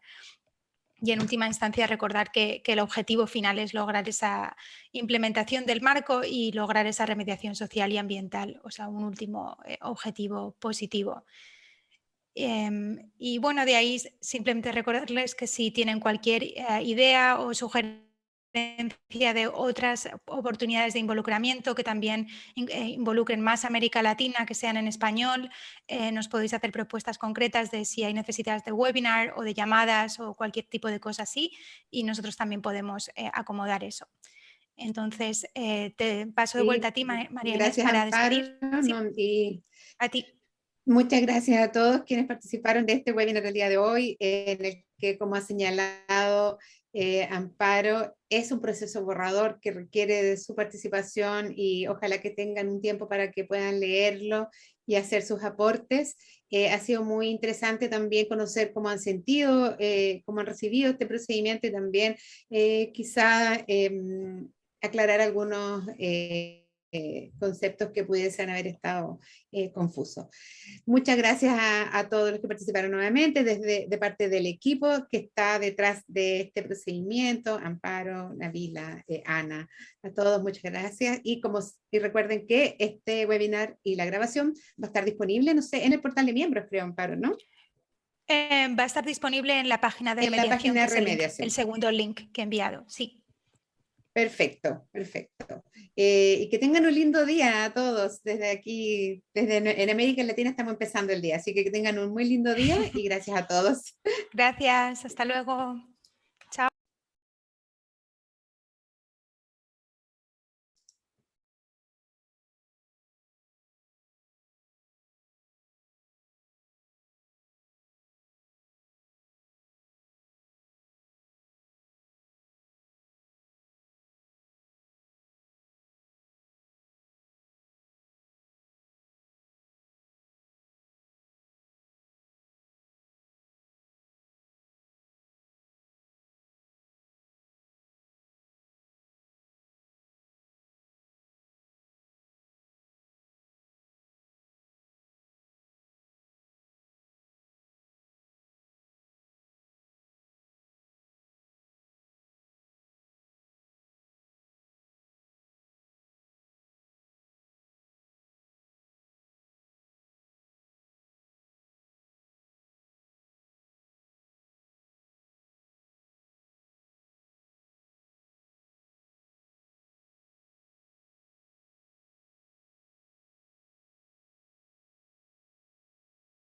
Y en última instancia recordar que el objetivo final es lograr esa implementación del marco y lograr esa remediación social y ambiental, o sea, un último objetivo positivo. Y bueno, de ahí simplemente recordarles que si tienen cualquier idea o sugerencia de otras oportunidades de involucramiento que también involucren más América Latina, que sean en español, nos podéis hacer propuestas concretas de si hay necesidades de webinar o de llamadas o cualquier tipo de cosa así, y nosotros también podemos acomodar eso. Entonces, te paso de vuelta a ti, María Inés, gracias, para Amparo, despedir. Sí, y a ti. muchas gracias a todos quienes participaron de este webinar del día de hoy, en el que, como ha señalado Amparo, es un proceso borrador que requiere de su participación y ojalá que tengan un tiempo para que puedan leerlo y hacer sus aportes. Ha sido muy interesante también conocer cómo han sentido, cómo han recibido este procedimiento y también quizá aclarar algunos conceptos que pudiesen haber estado confusos. Muchas gracias a todos los que participaron nuevamente, de parte del equipo que está detrás de este procedimiento, Amparo, Nabila, Ana, a todos muchas gracias, y recuerden que este webinar y la grabación va a estar disponible, no sé, en el portal de miembros, creo, Amparo, ¿no? Va a estar disponible en la página de remediación, que es el segundo link que he enviado, sí. Perfecto, perfecto. Y que tengan un lindo día a todos desde aquí, en América Latina estamos empezando el día, así que tengan un muy lindo día y gracias a todos. Gracias, hasta luego.